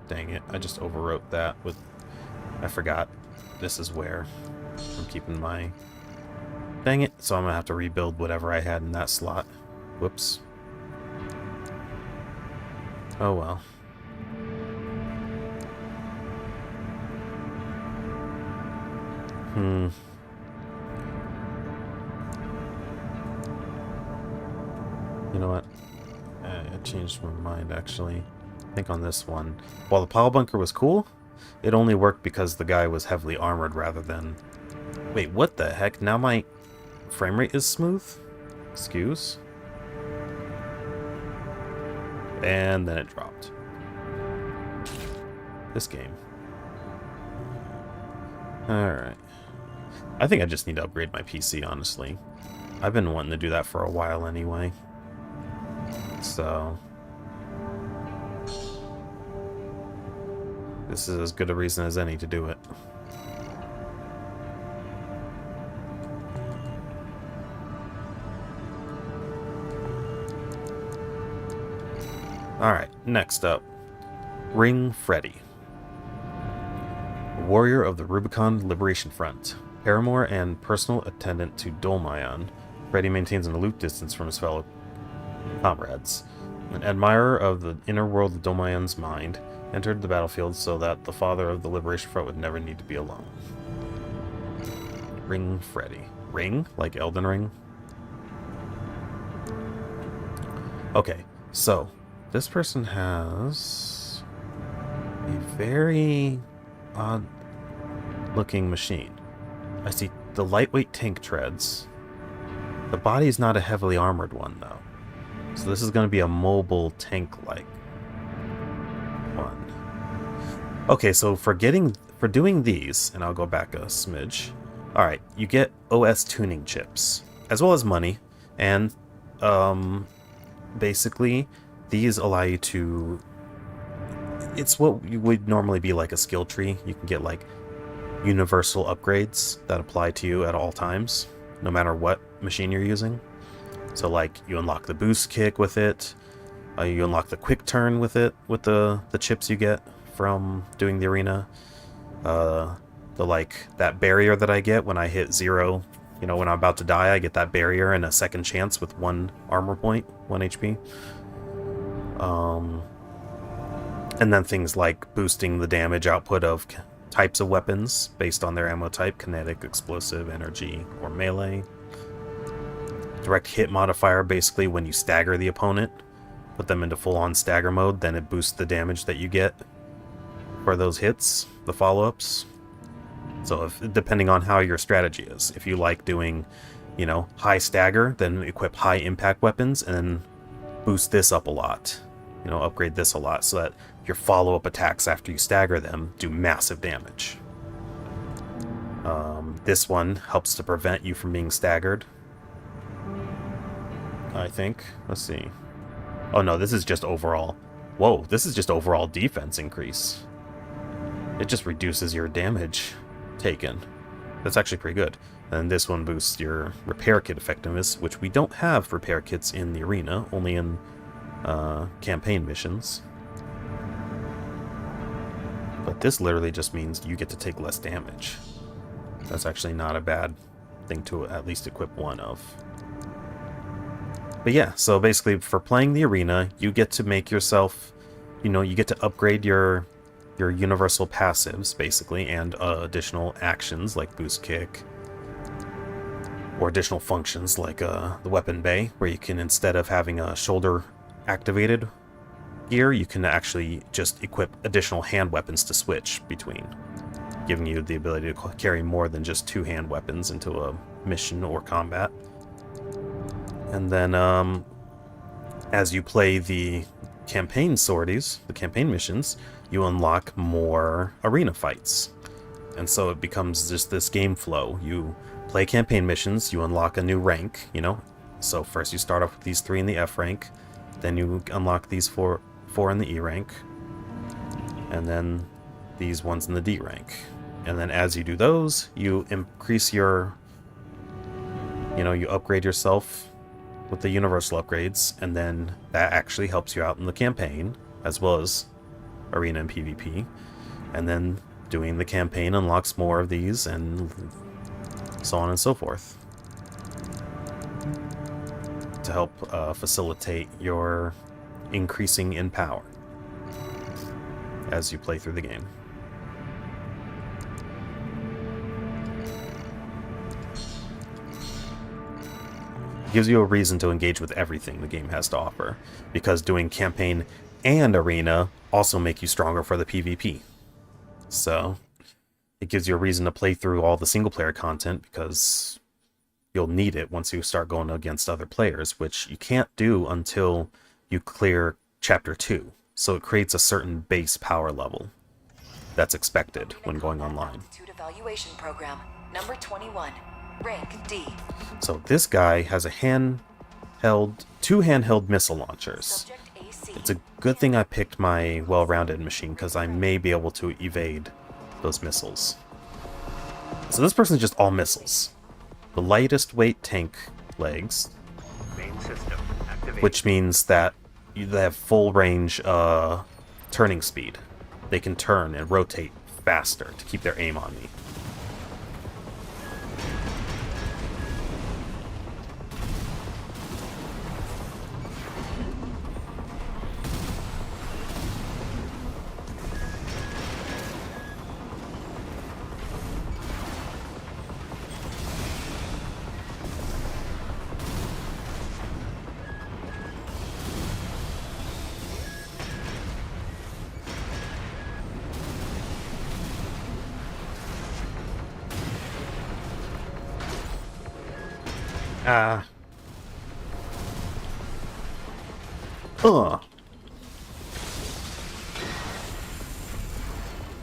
Speaker 2: Dang it, I just overwrote that with... I forgot. This is where I'm keeping my... Dang it, so I'm gonna have to rebuild whatever I had in that slot. Whoops. Oh well. You know what? I changed my mind, actually. I think on this one. While the pile bunker was cool, it only worked because the guy was heavily armored rather than... Wait, what the heck? Now my frame rate is smooth? Excuse? And then it dropped. This game. Alright. I think I just need to upgrade my PC, honestly. I've been wanting to do that for a while anyway. So... this is as good a reason as any to do it. Alright, next up. Ring Freddy. Warrior of the Rubicon Liberation Front. Paramour and personal attendant to Dolmayan, Freddy maintains an aloof distance from his fellow comrades. An admirer of the inner world of Dolmayan's mind, entered the battlefield so that the father of the Liberation Front would never need to be alone. Ring Freddy. Ring? Like Elden Ring? Okay, so this person has a very odd looking machine. I see the lightweight tank treads. The body is not a heavily armored one though. So this is going to be a mobile tank-like one. Okay, so for doing these, and I'll go back a smidge. Alright, you get OS tuning chips, as well as money, and basically these allow you to... it's what would normally be like a skill tree. You can get like universal upgrades that apply to you at all times, no matter what machine you're using. So like you unlock the boost kick with it, you unlock the quick turn with it, with the chips you get from doing the arena. That barrier that I get when I hit 0, you know, when I'm about to die, I get that barrier and a second chance with 1 armor point, 1 HP. And then things like boosting the damage output of types of weapons based on their ammo type, kinetic, explosive, energy, or melee. Direct hit modifier, basically when you stagger the opponent, put them into full-on stagger mode, then it boosts the damage that you get for those hits, the follow-ups. So depending on how your strategy is, if you like doing, you know, high stagger, then equip high impact weapons and then boost this up a lot. You know, upgrade this a lot so that your follow-up attacks after you stagger them do massive damage. This one helps to prevent you from being staggered, I think. Let's see. Oh no, this is just overall. Whoa, this is just overall defense increase. It just reduces your damage taken. That's actually pretty good. And this one boosts your repair kit effectiveness, which we don't have repair kits in the arena, only in campaign missions. But this literally just means you get to take less damage. That's actually not a bad thing to at least equip one of. But yeah, so basically for playing the arena, you get to make yourself, you know, you get to upgrade your universal passives, basically, and additional actions like boost kick, or additional functions like the weapon bay, where you can, instead of having a shoulder activated gear, you can actually just equip additional hand weapons to switch between, giving you the ability to carry more than just 2 hand weapons into a mission or combat. And then as you play the campaign sorties, the campaign missions, you unlock more arena fights. And so it becomes just this game flow. You play campaign missions, you unlock a new rank, you know. So first you start off with these 3 in the F rank, then you unlock these 4 in the E rank, and then these ones in the D rank. And then as you do those, you increase your, you know, you upgrade yourself with the universal upgrades, and then that actually helps you out in the campaign, as well as arena and PvP. And then doing the campaign unlocks more of these, and so on and so forth, to help facilitate your increasing in power as you play through the game. Gives you a reason to engage with everything the game has to offer, because doing campaign and arena also make you stronger for the PvP. So it gives you a reason to play through all the single player content, because you'll need it once you start going against other players, which you can't do until you clear Chapter 2, so it creates a certain base power level that's expected when going online.
Speaker 3: Altitude evaluation program number 21, rank D.
Speaker 2: So this guy has two handheld missile launchers.
Speaker 3: Subject AC.
Speaker 2: It's a good thing I picked my well-rounded machine, because I may be able to evade those missiles. So this person's just all missiles. The lightest weight tank legs,
Speaker 4: Main system activated.
Speaker 2: which means that they have full range turning speed. They can turn and rotate faster to keep their aim on me.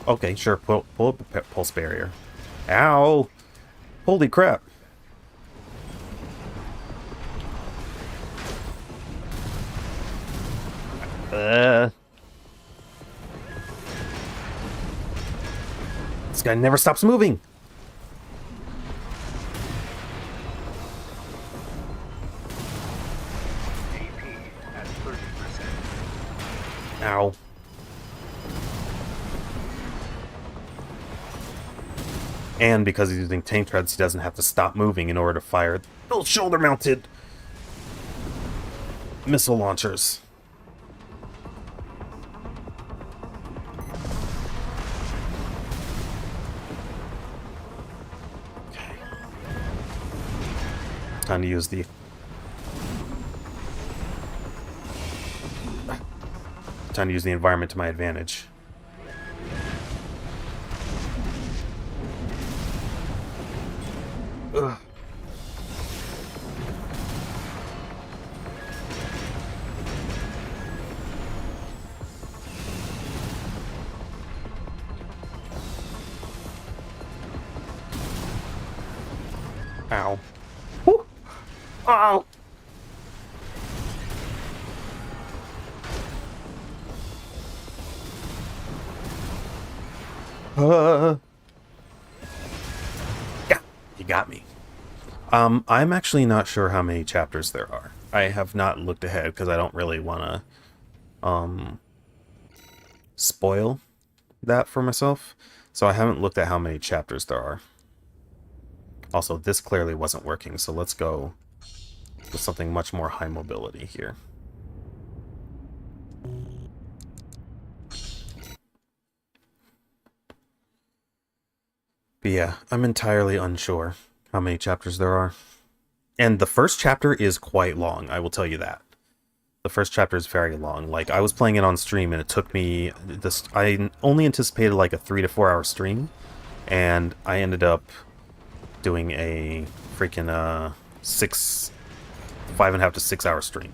Speaker 2: Okay, sure. Pull up a pulse barrier. Ow! Holy crap! This guy never stops moving.
Speaker 4: AP at 30%.
Speaker 2: Ow. And because he's using tank treads, he doesn't have to stop moving in order to fire those shoulder-mounted missile launchers. Okay. Time to use the... Time to use the environment to my advantage. Ugh. Ow. Woo. Ow. Yeah, you got me. I'm actually not sure how many chapters there are. I have not looked ahead because I don't really want to spoil that for myself. So I haven't looked at how many chapters there are. Also, this clearly wasn't working, so let's go with something much more high mobility here. But yeah, I'm entirely unsure how many chapters there are. And the first chapter is quite long, I will tell you that. The first chapter is very long. Like, I was playing it on stream and it took me... I only anticipated like a 3 to 4 hour stream, and I ended up doing a freaking 5.5 to 6 hour stream.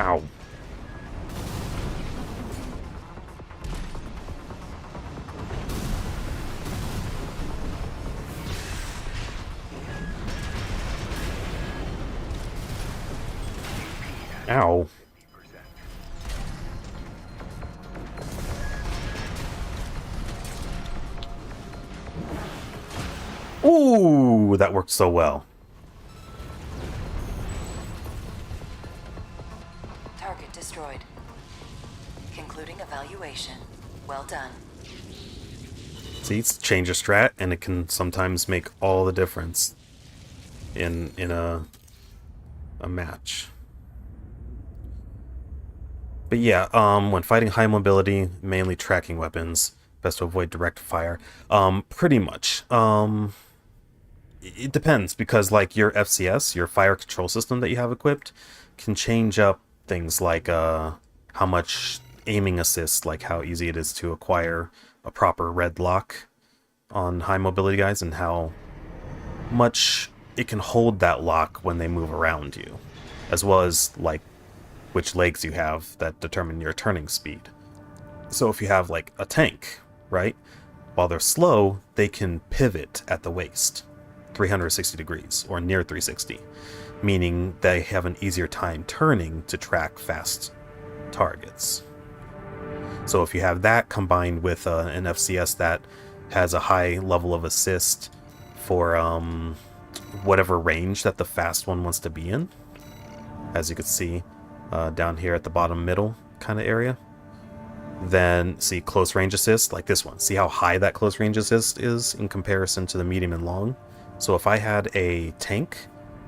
Speaker 2: Ow. Ow. Ooh, that worked so well.
Speaker 3: Target destroyed. Concluding evaluation. Well done.
Speaker 2: See, it's change a strat, and it can sometimes make all the difference in a match. But yeah, when fighting high mobility, mainly tracking weapons, best to avoid direct fire. Pretty much. it depends, because like your FCS, your fire control system that you have equipped, can change up things like how much aiming assist, like how easy it is to acquire a proper red lock on high mobility guys, and how much it can hold that lock when they move around you, as well as like which legs you have that determine your turning speed. So if you have like a tank, right, while they're slow, they can pivot at the waist 360 degrees or near 360, meaning they have an easier time turning to track fast targets. So if you have that combined with an FCS that has a high level of assist for whatever range that the fast one wants to be in, as you can see down here at the bottom middle kind of area, then see close range assist, like this one. See how high that close range assist is in comparison to the medium and long? So if I had a tank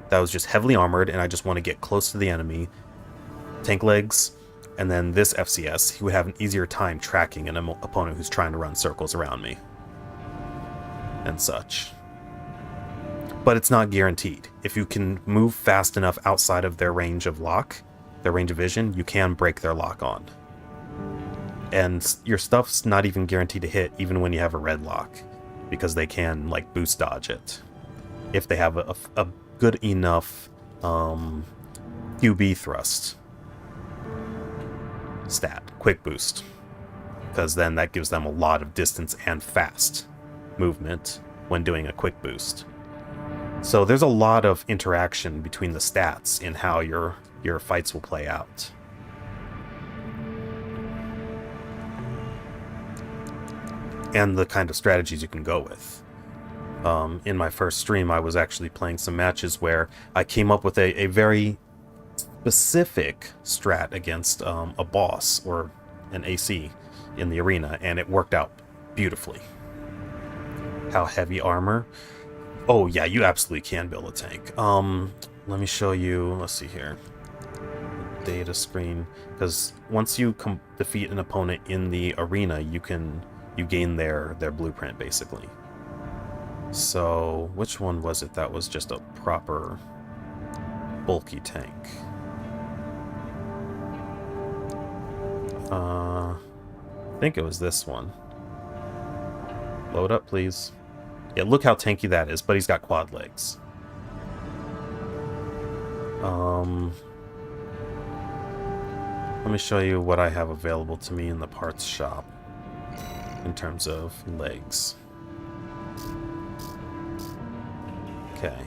Speaker 2: that was just heavily armored and I just want to get close to the enemy, tank legs, and then this FCS, he would have an easier time tracking an opponent who's trying to run circles around me and such. But it's not guaranteed. If you can move fast enough outside of their range of lock, their range of vision, you can break their lock on. And your stuff's not even guaranteed to hit even when you have a red lock, because they can like boost dodge it if they have a good enough QB thrust stat, quick boost, because then that gives them a lot of distance and fast movement when doing a quick boost. So there's a lot of interaction between the stats in how your fights will play out. And the kind of strategies you can go with. In my first stream, I was actually playing some matches where I came up with a very specific strat against a boss or an AC in the arena, and it worked out beautifully. How heavy armor? Oh yeah, you absolutely can build a tank. Let me show you, let's see here. Data screen, because once you defeat an opponent in the arena, you gain their blueprint basically. So which one was it that was just a proper bulky tank? I think it was this one. Load up, please. Yeah, look how tanky that is, but he's got quad legs. Let me show you what I have available to me in the parts shop in terms of legs. Okay.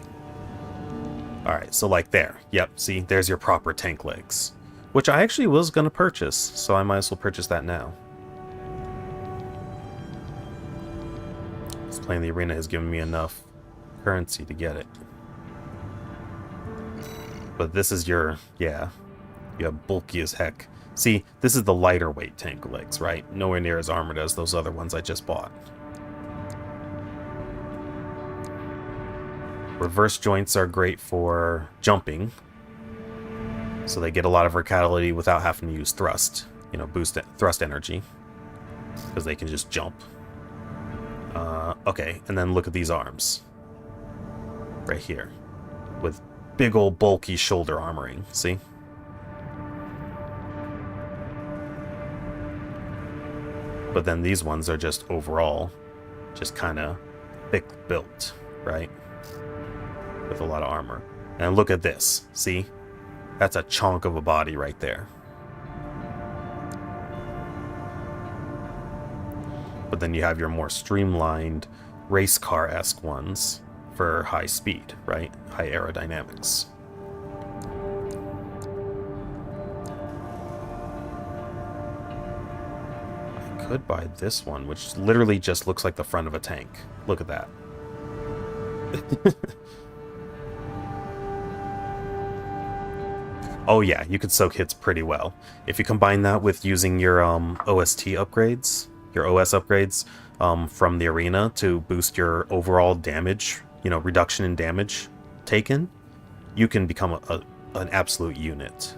Speaker 2: Alright, so like there. Yep, see, there's your proper tank legs. Which I actually was going to purchase, so I might as well purchase that now. Just playing the arena has given me enough currency to get it. But this is your, yeah, you have bulky as heck. See, this is the lighter weight tank legs, right? Nowhere near as armored as those other ones I just bought. Reverse joints are great for jumping, so they get a lot of verticality without having to use thrust, you know, boost thrust energy, because they can just jump. Okay, and then look at these arms. Right here. With big old bulky shoulder armoring, see? But then these ones are just overall, just kind of thick built, right? With a lot of armor. And look at this, see? That's a chunk of a body right there. But then you have your more streamlined race car-esque ones for high speed, right? High aerodynamics. I could buy this one, which literally just looks like the front of a tank. Look at that. Oh yeah, you could soak hits pretty well. If you combine that with using your OST upgrades, your OS upgrades from the arena to boost your overall damage, you know, reduction in damage taken, you can become an absolute unit.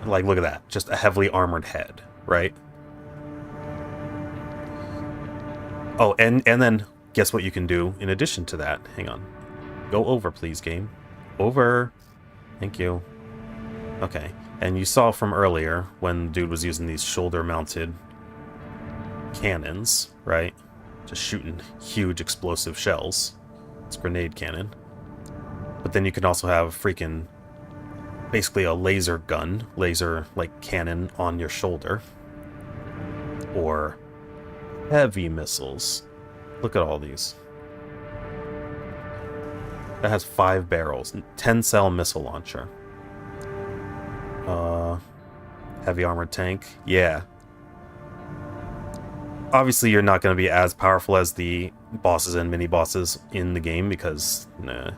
Speaker 2: Like, look at that. Just a heavily armored head, right? Oh, and then guess what you can do in addition to that? Hang on. Go over, please, game. Over. Thank you. Okay. And you saw from earlier when the dude was using these shoulder-mounted cannons, right? Just shooting huge explosive shells. It's a grenade cannon. But then you can also have freaking... basically a laser gun, laser, like, cannon on your shoulder. Or heavy missiles. Look at all these. That has 5 barrels. 10-cell missile launcher. Heavy armored tank. Yeah. Obviously, you're not going to be as powerful as the bosses and mini-bosses in the game, because, nah,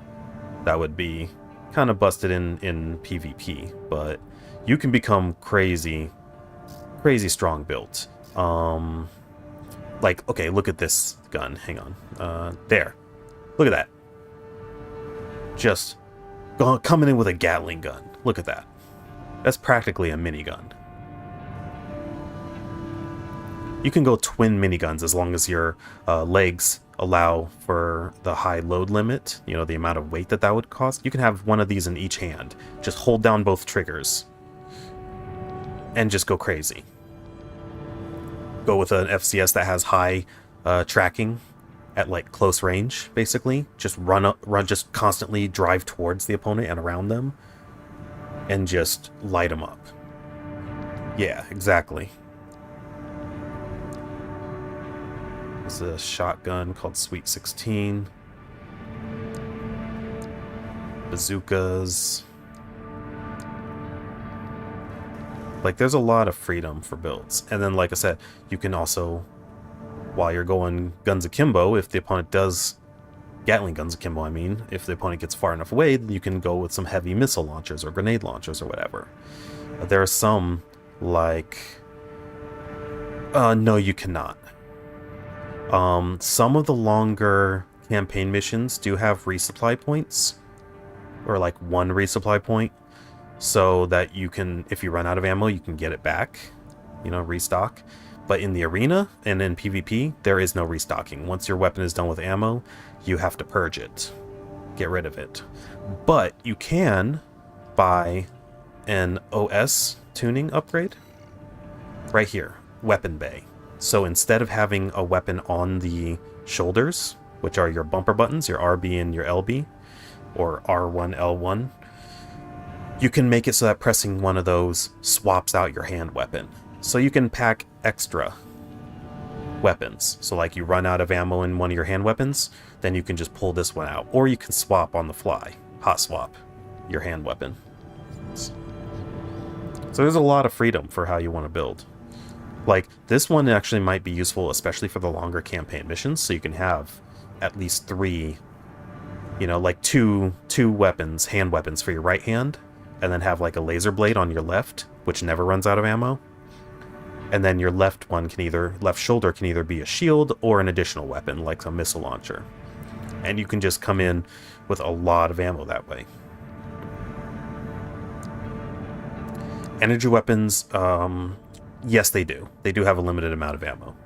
Speaker 2: that would be kind of busted in PvP. But you can become crazy strong built. Like, okay, look at this gun. Hang on. There. Look at that. Just coming in with a Gatling gun. Look at that. That's practically a minigun. You can go twin miniguns as long as your legs allow for the high load limit, you know, the amount of weight that would cost. You can have one of these in each hand. Just hold down both triggers and just go crazy. Go with an FCS that has high tracking at like close range, basically. Just just constantly drive towards the opponent and around them and just light them up. Yeah, exactly. There's a shotgun called Sweet 16. Bazookas. Like, there's a lot of freedom for builds. And then, like I said, you can also, while you're going guns akimbo, if the opponent does Gatling guns akimbo, I mean, if the opponent gets far enough away, then you can go with some heavy missile launchers or grenade launchers or whatever. There are some, like... no, you cannot. Some of the longer campaign missions do have resupply points, or like one resupply point, so that you can, if you run out of ammo, you can get it back, you know, restock. But in the arena and in PvP, there is no restocking. Once your weapon is done with ammo, you have to purge it, get rid of it. But you can buy an OS tuning upgrade right here, Weapon Bay. So instead of having a weapon on the shoulders, which are your bumper buttons, your RB and your LB, or R1, L1, you can make it so that pressing one of those swaps out your hand weapon. So you can pack extra weapons. So like you run out of ammo in one of your hand weapons, then you can just pull this one out. Or you can swap on the fly, hot swap your hand weapon. So there's a lot of freedom for how you want to build. Like, this one actually might be useful, especially for the longer campaign missions, so you can have at least 3, you know, like two weapons, hand weapons for your right hand, and then have like a laser blade on your left, which never runs out of ammo. And then your left shoulder can either be a shield or an additional weapon, like a missile launcher. And you can just come in with a lot of ammo that way. Energy weapons, yes, they do. They do have a limited amount of ammo.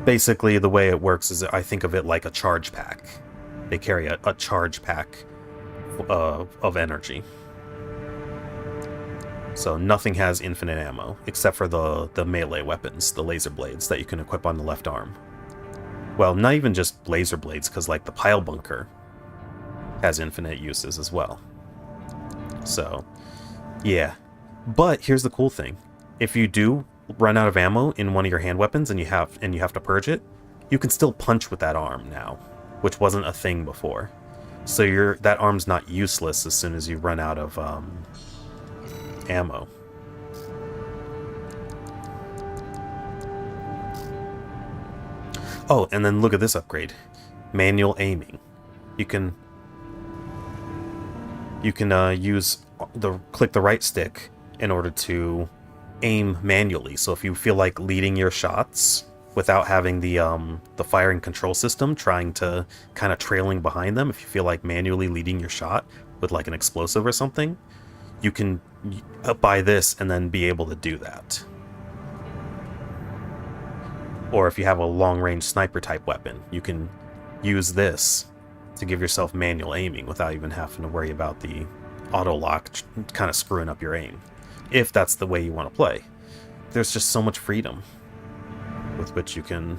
Speaker 2: Basically, the way it works is I think of it like a charge pack. They carry a charge pack of energy. So nothing has infinite ammo, except for the melee weapons, the laser blades that you can equip on the left arm. Well, not even just laser blades, because like the pile bunker has infinite uses as well. So, yeah. But here's the cool thing. If you do run out of ammo in one of your hand weapons and you have to purge it, you can still punch with that arm now, which wasn't a thing before. So that arm's not useless as soon as you run out of ammo. Oh, and then look at this upgrade. Manual aiming. You can click the right stick in order to aim manually. So if you feel like leading your shots without having the firing control system trying to kind of trailing behind them, if you feel like manually leading your shot with like an explosive or something, you can buy this and then be able to do that. Or if you have a long-range sniper type weapon, you can use this to give yourself manual aiming without even having to worry about the auto lock kind of screwing up your aim, if that's the way you want to play. There's just so much freedom with which you can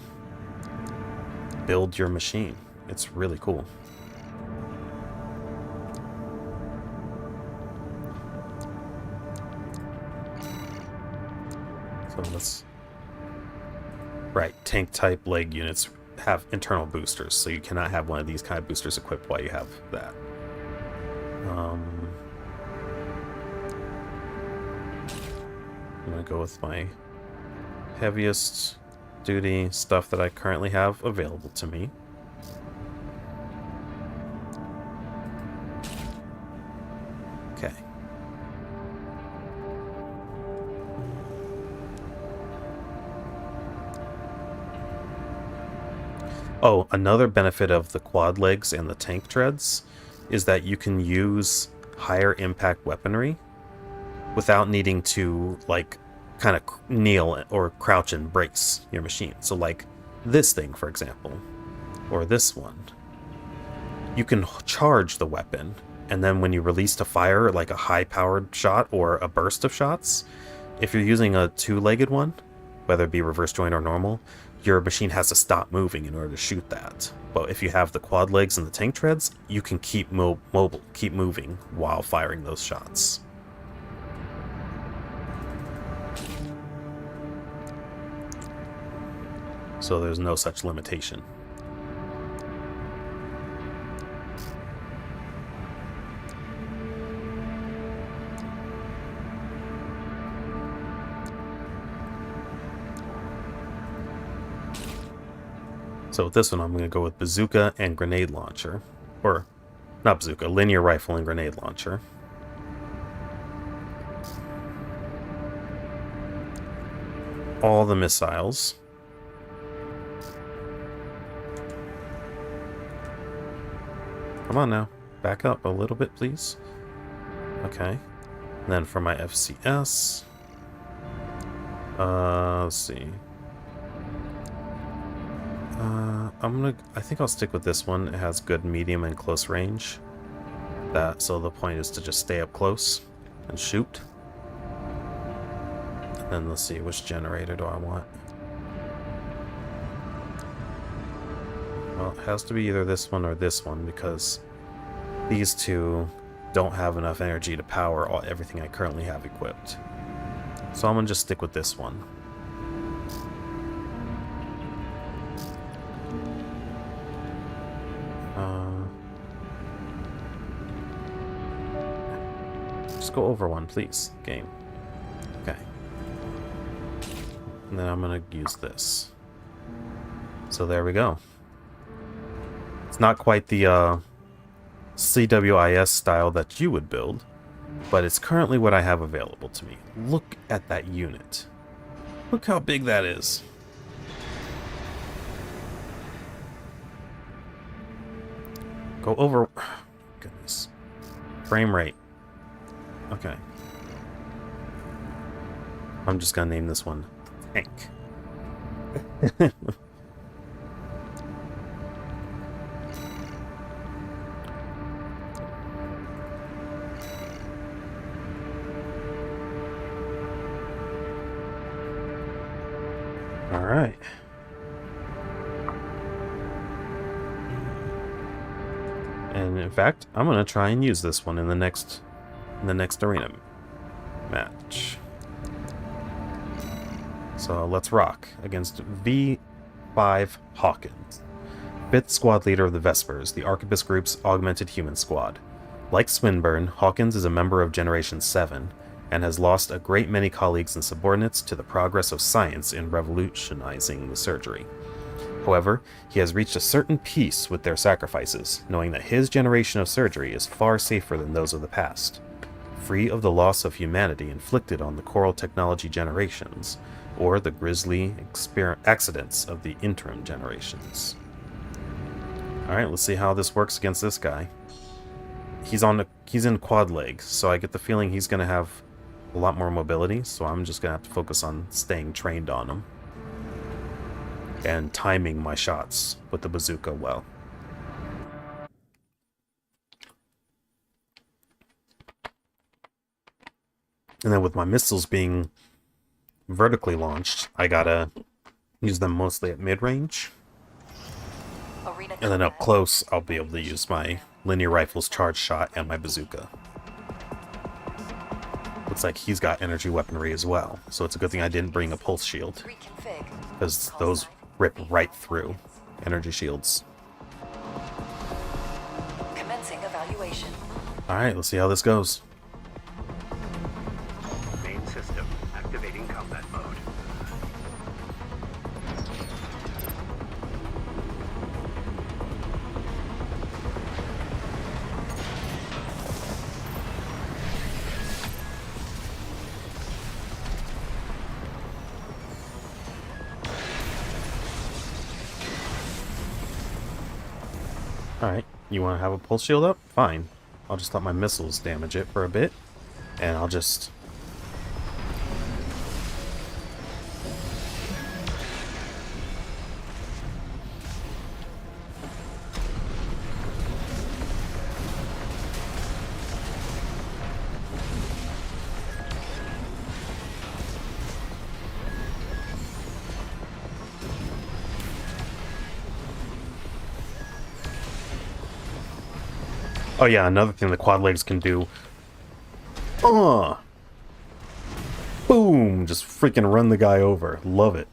Speaker 2: build your machine. It's really cool. So let's... Right, tank type leg units have internal boosters, so you cannot have one of these kind of boosters equipped while you have that. I'm gonna go with my heaviest duty stuff that I currently have available to me. Okay. Oh, another benefit of the quad legs and the tank treads is that you can use higher impact weaponry without needing to, like, kind of kneel or crouch and brace your machine. So, like, this thing, for example, or this one, you can charge the weapon, and then when you release to fire, like a high-powered shot or a burst of shots, if you're using a two-legged one, whether it be reverse joint or normal, your machine has to stop moving in order to shoot that. But if you have the quad legs and the tank treads, you can keep mobile, keep moving while firing those shots. So there's no such limitation. So with this one, I'm going to go with bazooka and grenade launcher. Or, not bazooka, linear rifle and grenade launcher. All the missiles. Come on now. Back up a little bit, please. Okay. And then for my FCS... let's see. I think I'll stick with this one. It has good medium and close range. So the point is to just stay up close and shoot. And then let's see, which generator do I want? Well, it has to be either this one or this one, because these two don't have enough energy to power everything I currently have equipped. So I'm gonna just stick with this one. Just go over one, please, game. Okay. And then I'm gonna use this. So there we go. It's not quite the CWIS style that you would build, but it's currently what I have available to me. Look at that unit. Look how big that is. Go over... Goodness. Frame rate. Okay. I'm just gonna name this one Tank. All right. And in fact, I'm gonna try and use this one in the next arena match. So let's rock against V5 Hawkins, 5th squad leader of the Vespers, the Arquebus Group's augmented human squad. Like Swinburne, Hawkins is a member of Generation 7 and has lost a great many colleagues and subordinates to the progress of science in revolutionizing the surgery. However, he has reached a certain peace with their sacrifices, knowing that his generation of surgery is far safer than those of the past, free of the loss of humanity inflicted on the Coral Technology generations, or the grisly accidents of the interim generations. Alright, let's see how this works against this guy. he's in quad leg, so I get the feeling he's gonna have a lot more mobility, so I'm just gonna have to focus on staying trained on him. And timing my shots with the bazooka well. And then with my missiles being vertically launched, I gotta use them mostly at mid-range. And then up close, I'll be able to use my linear rifle's charge shot and my bazooka. Looks like he's got energy weaponry as well, so it's a good thing I didn't bring a pulse shield, because those rip right through energy shields.
Speaker 3: Commencing evaluation.
Speaker 2: Alright, let's see how this goes.
Speaker 4: Main system activating combat mode.
Speaker 2: Alright, you want to have a pulse shield up? Fine. I'll just let my missiles damage it for a bit, and I'll just... Oh yeah, another thing the quad legs can do. Boom! Just freaking run the guy over. Love it.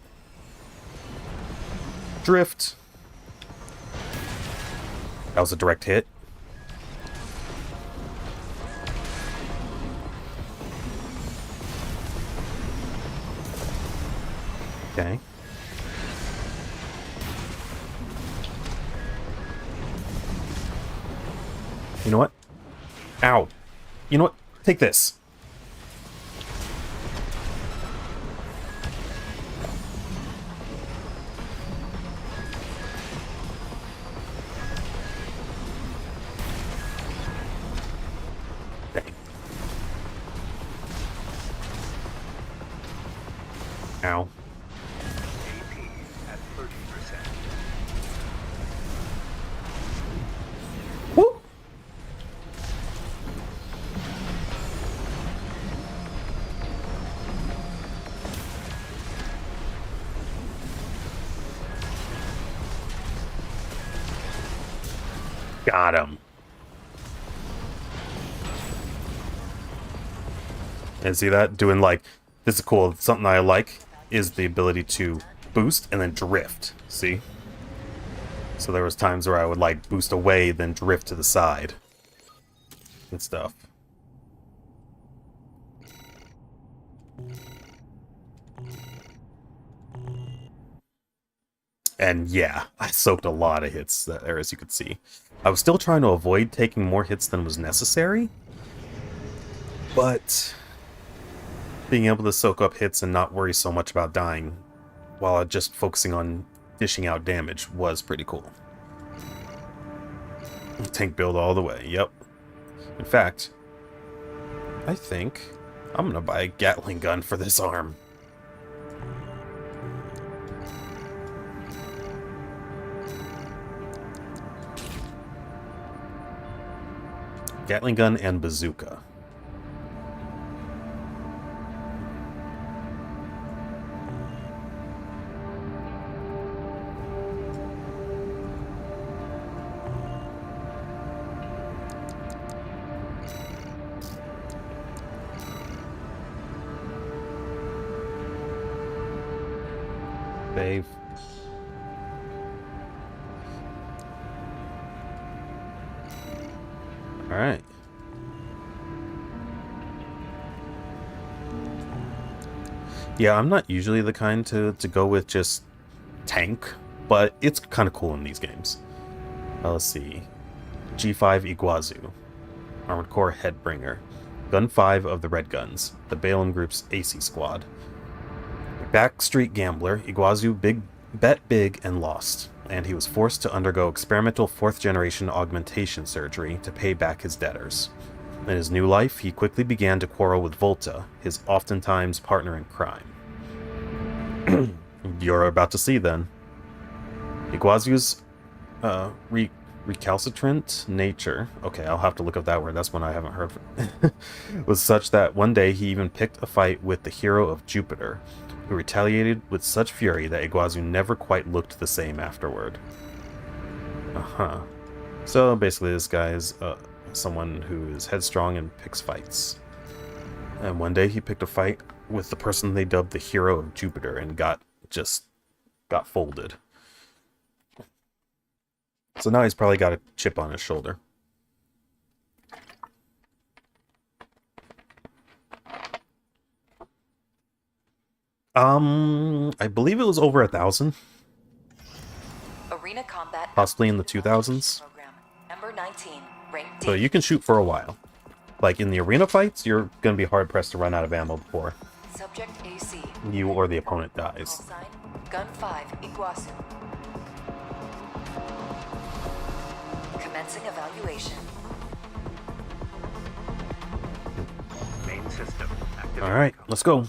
Speaker 2: Drift. That was a direct hit. Okay. You know what? Ow. You know what? Take this. Dang. Ow.
Speaker 4: AP at 30%.
Speaker 2: Woo! Got him. And see that? Doing like, this is cool. Something I like is the ability to boost and then drift. See? So there was times where I would like boost away, then drift to the side. And stuff. And yeah, I soaked a lot of hits there, as you could see. I was still trying to avoid taking more hits than was necessary, but being able to soak up hits and not worry so much about dying while just focusing on dishing out damage was pretty cool. Tank build all the way, yep. In fact, I think I'm gonna buy a Gatling gun for this arm. Gatling gun and bazooka. Save. Alright. Yeah, I'm not usually the kind to go with just tank, but it's kind of cool in these games. Let's see. G5 Iguazu. Armored Core Headbringer. Gun 5 of the Red Guns. The Balaam Group's AC Squad. Backstreet Gambler. Iguazu bet big and lost. and he was forced to undergo experimental 4th-generation augmentation surgery to pay back his debtors. In his new life, he quickly began to quarrel with Volta, his oftentimes partner in crime. You're about to see, then. Iguazu's recalcitrant nature, okay, I'll have to look up that word, that's one I haven't heard, was such that one day he even picked a fight with the hero of Jupiter, who retaliated with such fury that Iguazu never quite looked the same afterward. So basically this guy is someone who is headstrong and picks fights. And one day he picked a fight with the person they dubbed the hero of Jupiter and got folded. So now he's probably got a chip on his shoulder. I believe it was over 1,000.
Speaker 3: Arena combat.
Speaker 2: Possibly in the 2000s.
Speaker 3: Program. Number 19, rank D.
Speaker 2: So you can shoot for a while. Like in the arena fights, you're going to be hard pressed to run out of ammo before
Speaker 3: Subject AC.
Speaker 2: you or the opponent
Speaker 3: Call
Speaker 2: dies.
Speaker 3: sign, Gun 5, Iguazu. Commencing evaluation.
Speaker 4: Main system activating.
Speaker 2: Alright, let's go.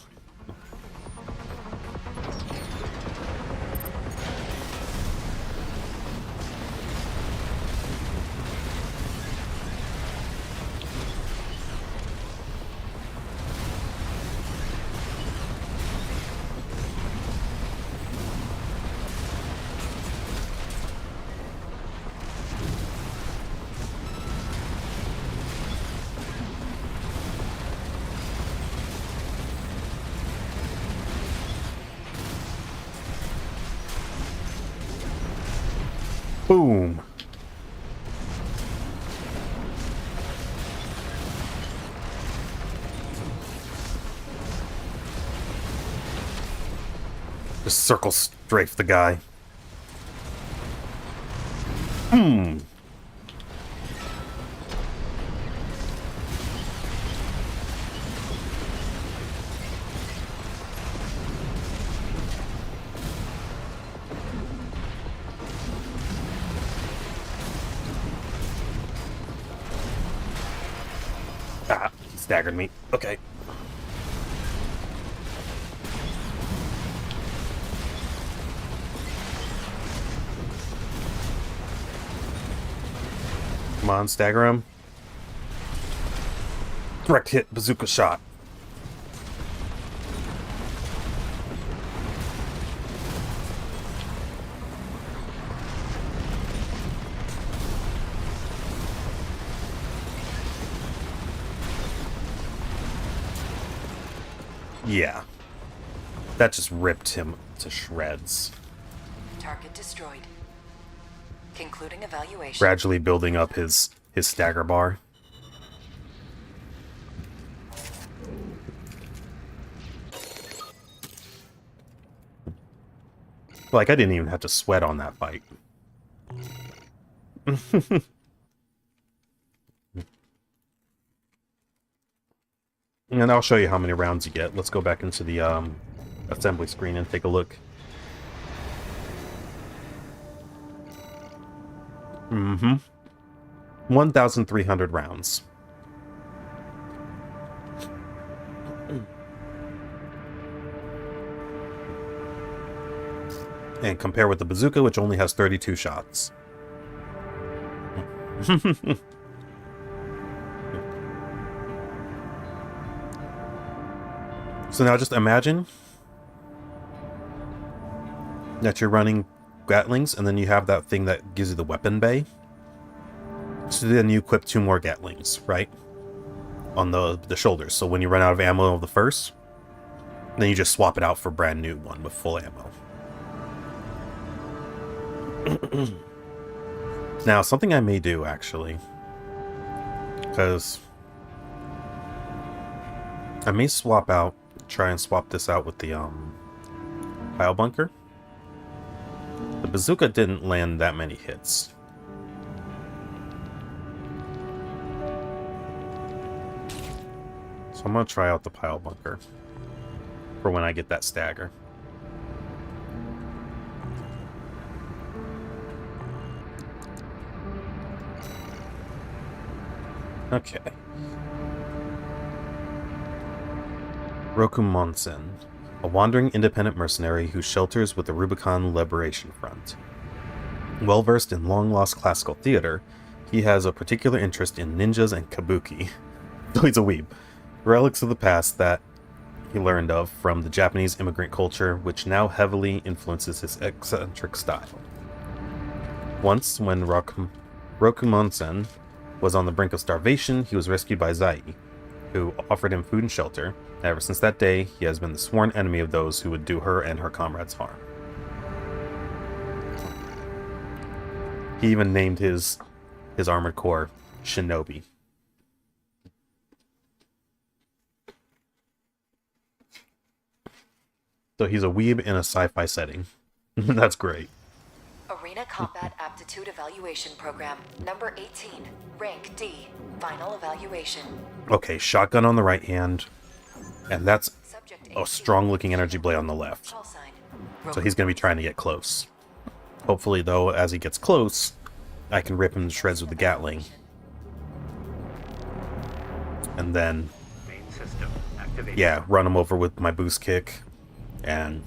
Speaker 2: Boom. Just circle strafe the guy. Ah, he staggered me. Okay. Come on, stagger him. Direct hit, bazooka shot. Yeah. That just ripped him to shreds.
Speaker 3: Target destroyed. Concluding evaluation.
Speaker 2: Gradually building up his stagger bar. Like, I didn't even have to sweat on that fight. And I'll show you how many rounds you get. Let's go back into the assembly screen and take a look. 1,300 rounds. And compare with the bazooka, which only has 32 shots. So now just imagine that you're running Gatlings, and then you have that thing that gives you the weapon bay. So then you equip 2 more Gatlings, right? On the shoulders. So when you run out of ammo of the first, then you just swap it out for a brand new one with full ammo. Now, something I may do, actually, because I may try and swap this out with the pile bunker. The bazooka didn't land that many hits. So I'm going to try out the pile bunker for when I get that stagger. Okay. Rokumonsen, a wandering independent mercenary who shelters with the Rubicon Liberation Front. Well versed in long-lost classical theater, he has a particular interest in ninjas and kabuki. So he's a weeb. Relics of the past that he learned of from the Japanese immigrant culture, which now heavily influences his eccentric style. Once, when Rokumonsen was on the brink of starvation, he was rescued by Zai, who offered him food and shelter. Ever since that day, he has been the sworn enemy of those who would do her and her comrades harm. He even named his armored corps Shinobi. So he's a weeb in a sci-fi setting. That's great.
Speaker 3: Arena Combat Aptitude Evaluation Program, number 18, rank D, final evaluation.
Speaker 2: Okay, shotgun on the right hand, and that's
Speaker 3: Subject
Speaker 2: a strong-looking energy blade on the left.
Speaker 3: Call sign.
Speaker 2: So he's going to be trying to get close. Hopefully, though, as he gets close, I can rip him to shreds with the Gatling. And then,
Speaker 4: Main system activated.
Speaker 2: yeah, run him over with my boost kick. And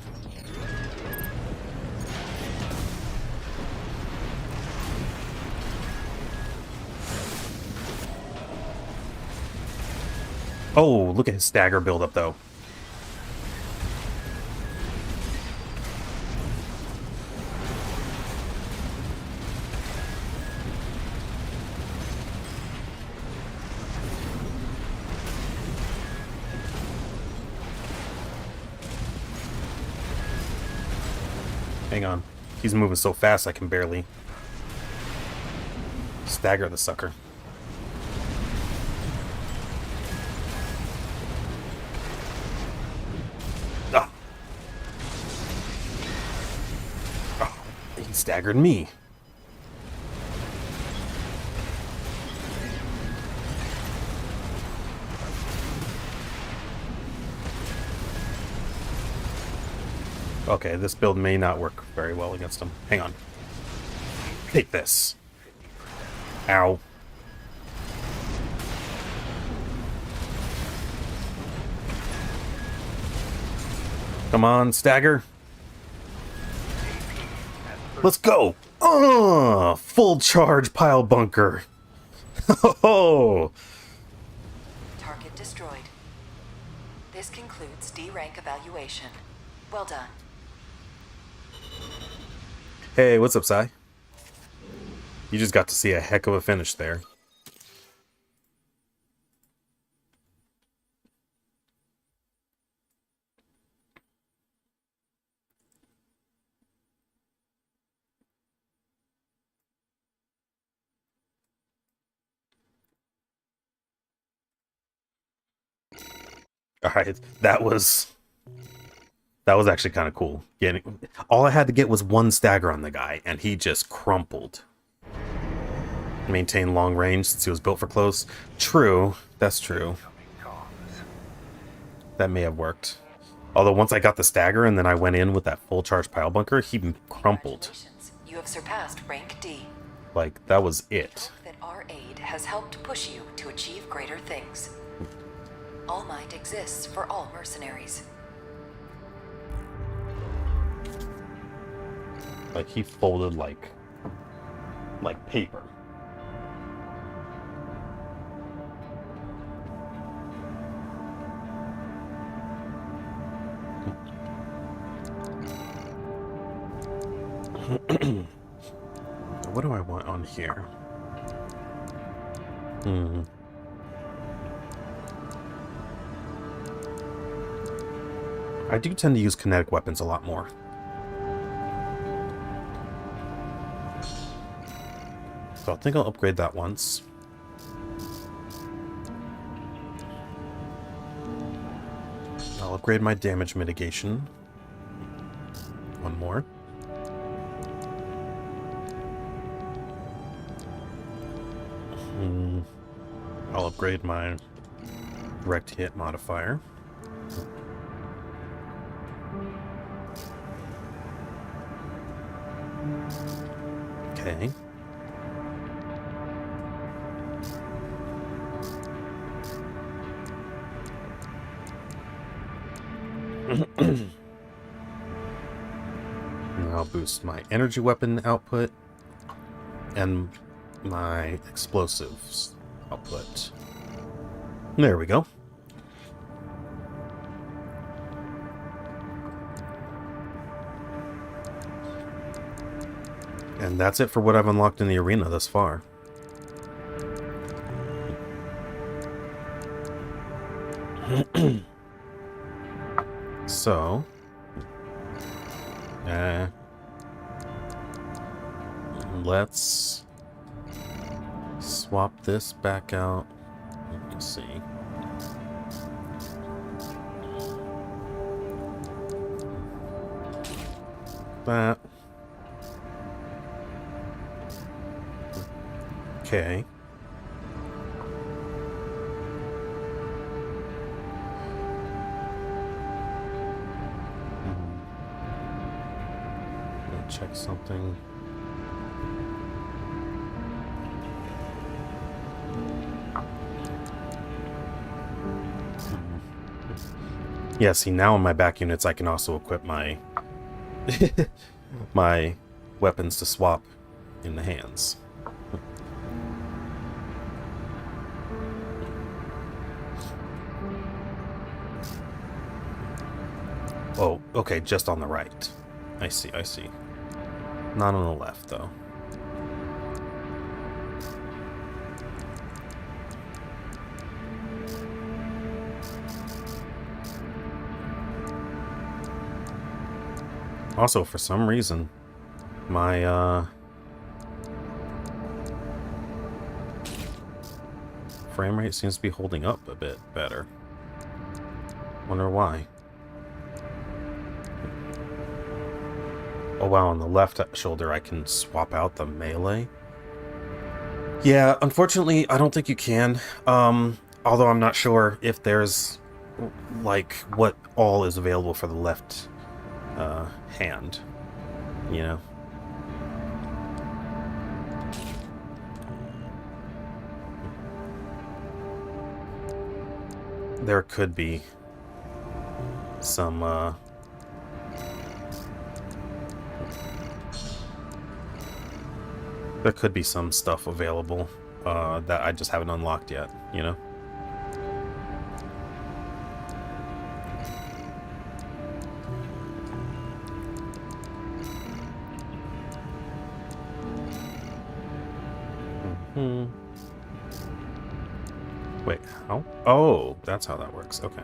Speaker 2: oh, look at his stagger buildup, though. Hang on. He's moving so fast I can barely stagger the sucker. Ah. Oh, he staggered me. Okay, this build may not work very well against him. Hang on. Take this. Ow. Come on, stagger. Let's go. Full charge pile bunker. Oh.
Speaker 3: Target destroyed. This concludes D rank evaluation. Well done.
Speaker 2: Hey, what's up, Sai? You just got to see a heck of a finish there. Alright, that was actually kind of cool. All I had to get was one stagger on the guy, and he just crumpled. Maintain long range since he was built for close. True, that's true. That may have worked. Although once I got the stagger and then I went in with that full charge pile bunker, he crumpled.
Speaker 3: Congratulations. You have surpassed rank D.
Speaker 2: Like, that was it.
Speaker 3: Hope that our aid has helped push you to achieve greater things. All Might exists for all mercenaries.
Speaker 2: Like, he folded like paper. What do I want on here? I do tend to use kinetic weapons a lot more. So I think I'll upgrade that once. I'll upgrade my damage mitigation. One more. I'll upgrade my direct hit modifier. Okay. boost my energy weapon output and my explosives output. There we go. And that's it for what I've unlocked in the arena thus far. So, let's swap this back out. Let's see. That. Okay. Check something. Yeah, see, now in my back units I can also equip my my weapons to swap in the hands. Oh, okay, just on the right. I see, I see. Not on the left, though. Also, for some reason, my, frame rate seems to be holding up a bit better. Wonder why. Oh wow, on the left shoulder I can swap out the melee. Yeah, unfortunately I don't think you can. Although I'm not sure if there's like what all is available for the left hand, you know. There could be some there could be some stuff available that I just haven't unlocked yet, you know? Mm-hmm. Wait, how? Oh, that's how that works. Okay.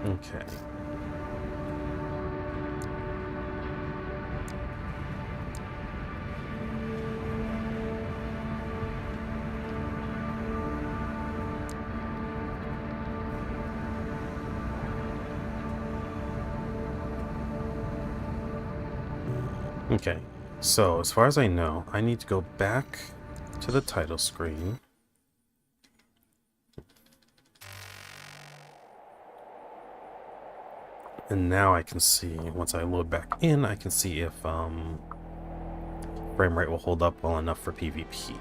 Speaker 2: Okay. Okay, so as far as I know, I need to go back to the title screen. And now I can see, once I load back in, I can see if frame rate will hold up well enough for PvP.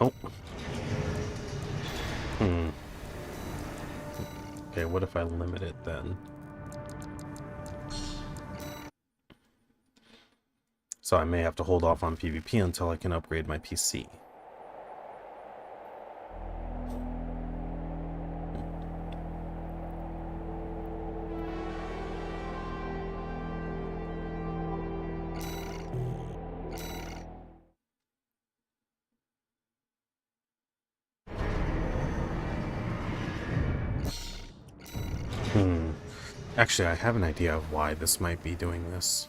Speaker 2: Oh. Okay, what if I limit it then? So I may have to hold off on PvP until I can upgrade my PC. Actually, I have an idea of why this might be doing this.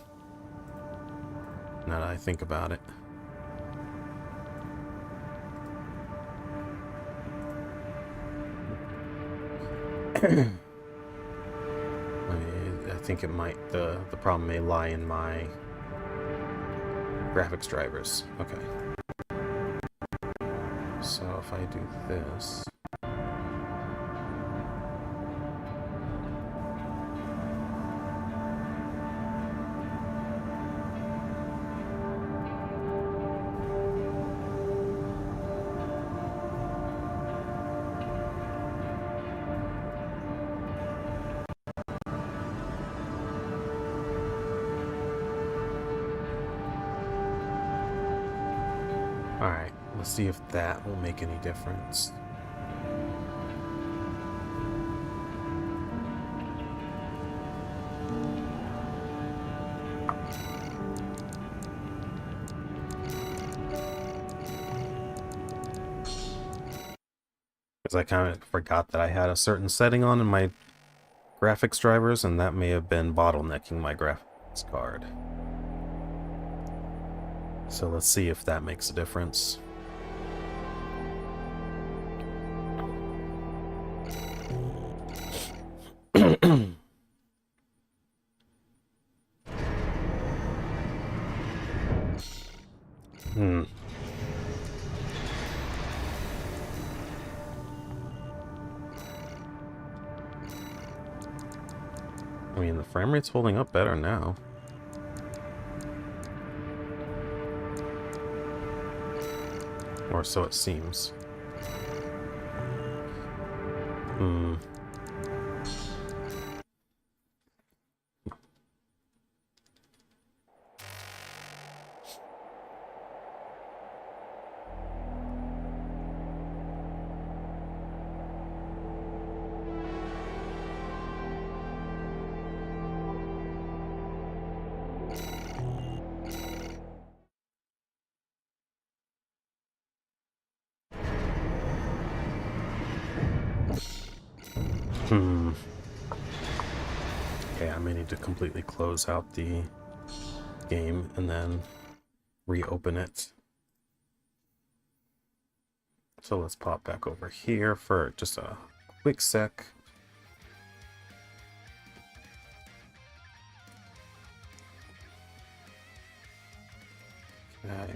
Speaker 2: Now that I think about it. I think it might, the problem may lie in my Graphics drivers. Okay. So if I do this... Alright, let's see if that will make any difference. Because I kind of forgot that I had a certain setting on in my graphics drivers, and that may have been bottlenecking my graphics card. So let's see if that makes a difference. I mean, the frame rate's holding up better now. Or so it seems. Okay, I may need to completely close out the game and then reopen it. So let's pop back over here for just a quick sec. Okay.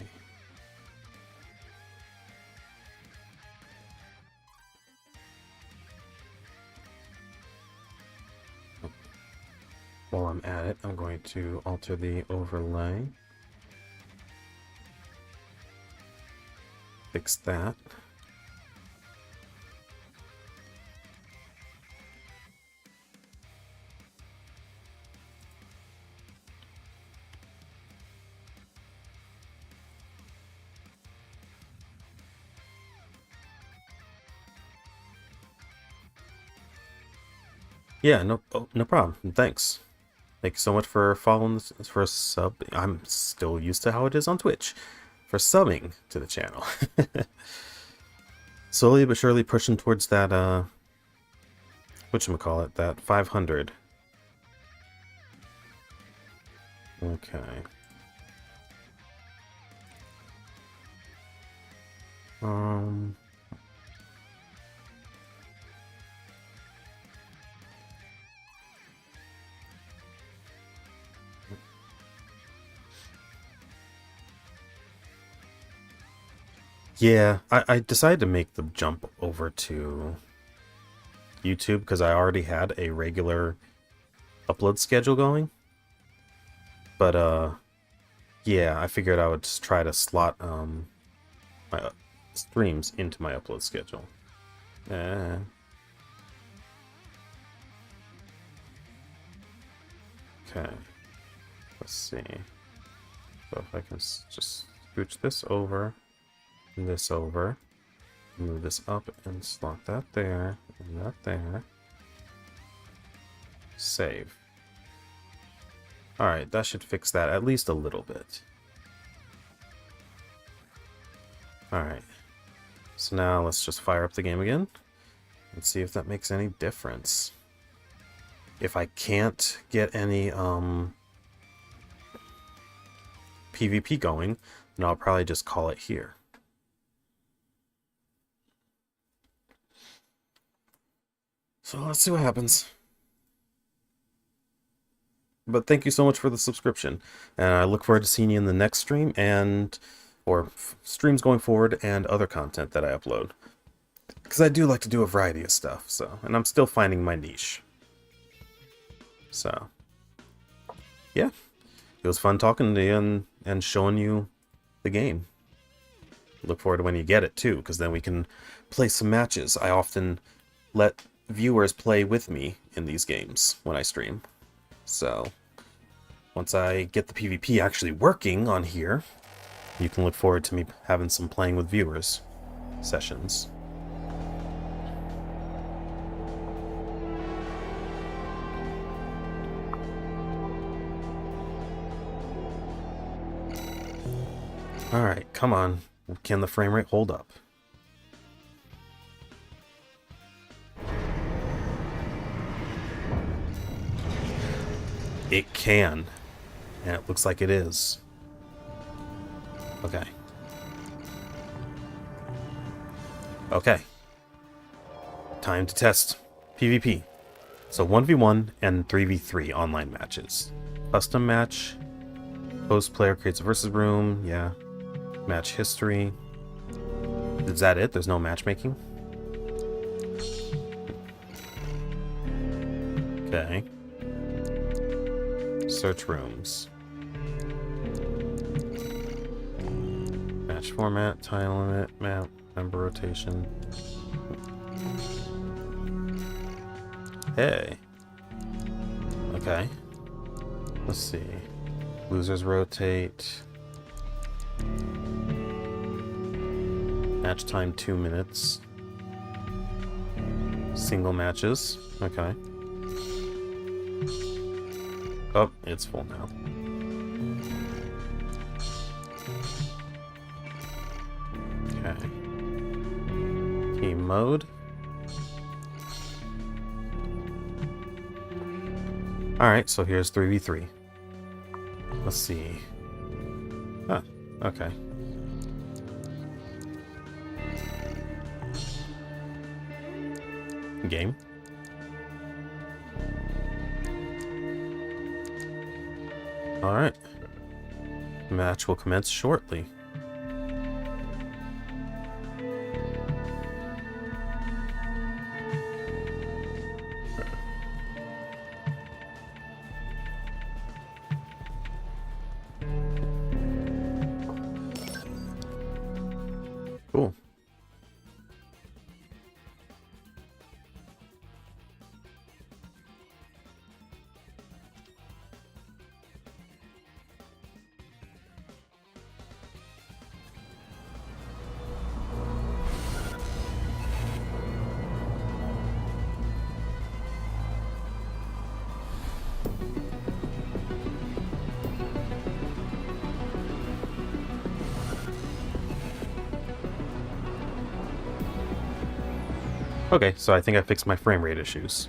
Speaker 2: While I'm at it, I'm going to alter the overlay. Fix that. Yeah, no problem. Thanks. Thank you so much for following this, for sub. I'm still used to how it is on Twitch. For subbing to the channel. Slowly but surely pushing towards that, whatchamacallit, that 500. Okay. Yeah, I decided to make the jump over to YouTube because I already had a regular upload schedule going. But, yeah, I figured I would just try to slot, my streams into my upload schedule. Okay, let's see. So if I can just scooch this over, and this over, move this up and slot that there, and that there. Save. Alright, that should fix that at least a little bit. Alright. So now let's just fire up the game again and see if that makes any difference. If I can't get any PvP going, then I'll probably just call it here. So let's see what happens. But thank you so much for the subscription, and I look forward to seeing you in the next stream or streams going forward and other content that I upload. Because I do like to do a variety of stuff, and I'm still finding my niche. So, yeah, it was fun talking to you and showing you the game. Look forward to when you get it too, because then we can play some matches. I often let viewers play with me in these games when I stream. So, once I get the PvP actually working on here, you can look forward to me having some playing with viewers sessions. Alright, come on. Can the frame rate hold up? It can. And it looks like it is. Okay. Okay. Time to test PvP. So 1v1 and 3v3 online matches. Custom match. Host player creates a versus room. Yeah. Match history. Is that it? There's no matchmaking? Okay. Search rooms. Match format, time limit, map, member rotation. Hey. Okay. Let's see. Losers rotate. Match time 2 minutes. Single matches. Okay. Oh, it's full now. Okay. Team mode. Alright, so here's 3v3. Let's see. Ah, okay. Game. Alright. Match will commence shortly. Cool. Okay, so I think I fixed my frame rate issues.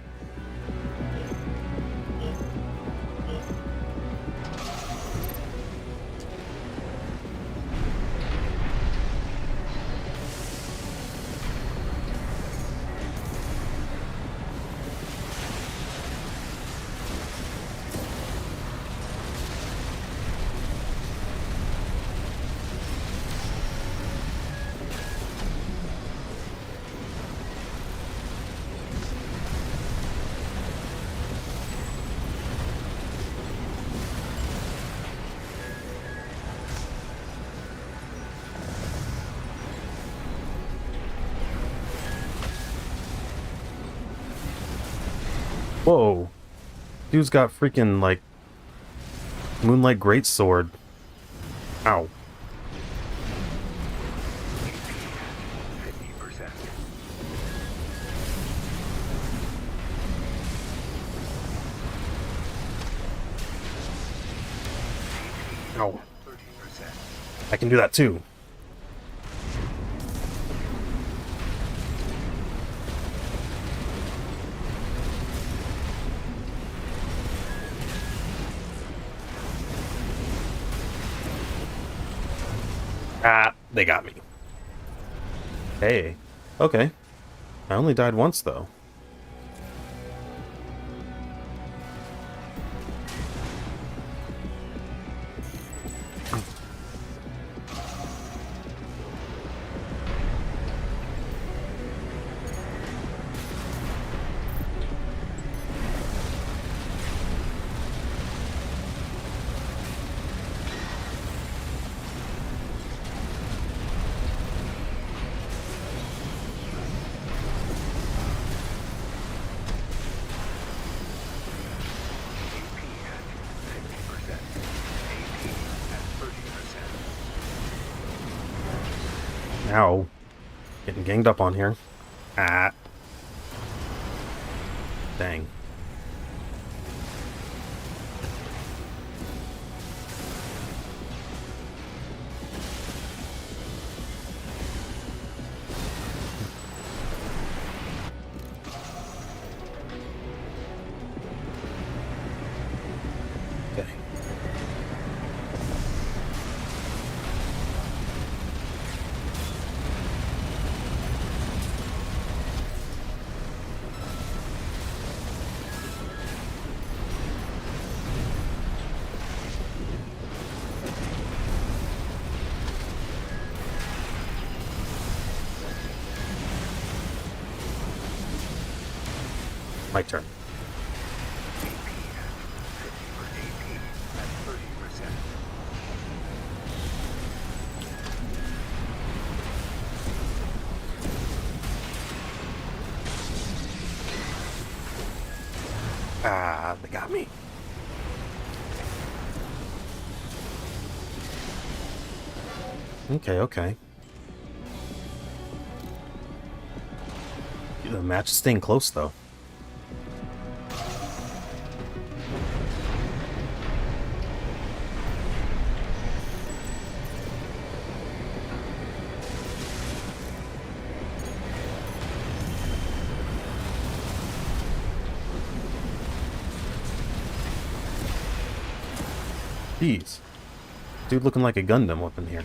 Speaker 2: Whoa. Dude's got freaking, like, Moonlight Greatsword. Ow.
Speaker 4: 50%.
Speaker 2: Ow.
Speaker 4: 30%.
Speaker 2: I can do that too. Ah, they got me. Hey. Okay. I only died once, though. Ow. Getting ganged up on here. Ah. Dang. Okay. My turn. Ah, they got me. Okay, okay. The match is staying close, though. Jeez. Dude looking like a Gundam up in here.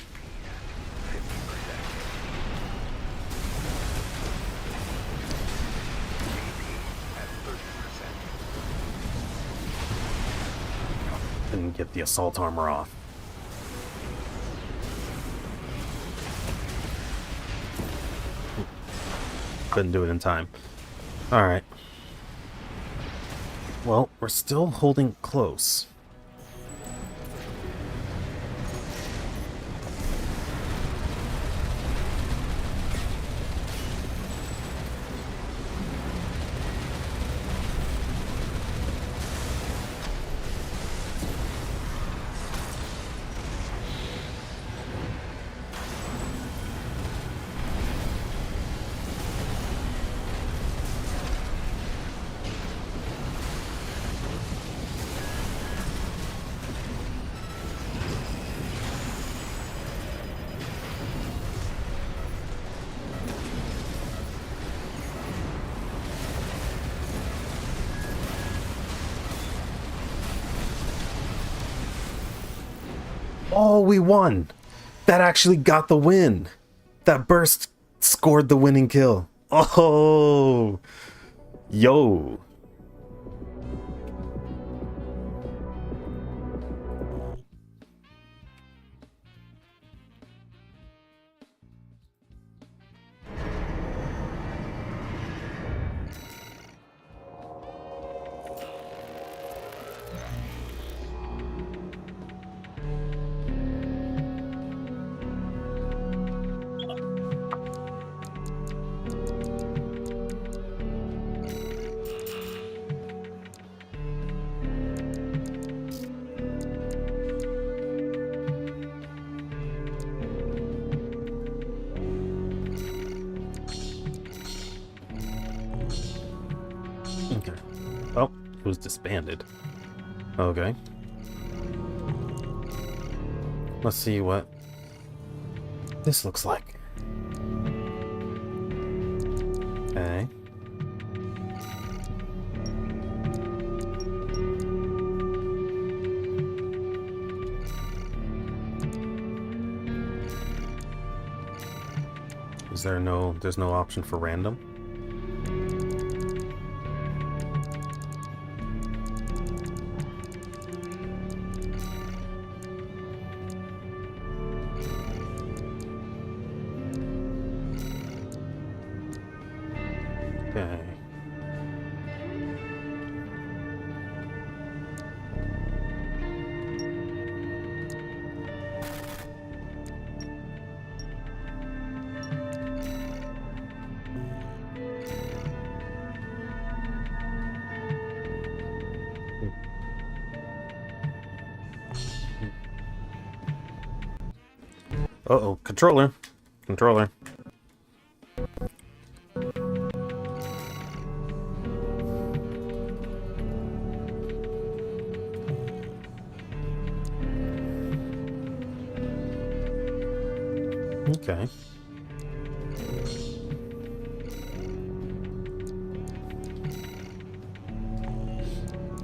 Speaker 2: Didn't get the assault armor off. Couldn't do it in time. Alright. Well, we're still holding close. Oh, we won! That actually got the win! That burst scored the winning kill. Oh! Yo! Okay. Oh, it was disbanded. Okay. Let's see what this looks like. Okay. There's no option for random? Okay. Uh-oh, controller. Controller. Okay.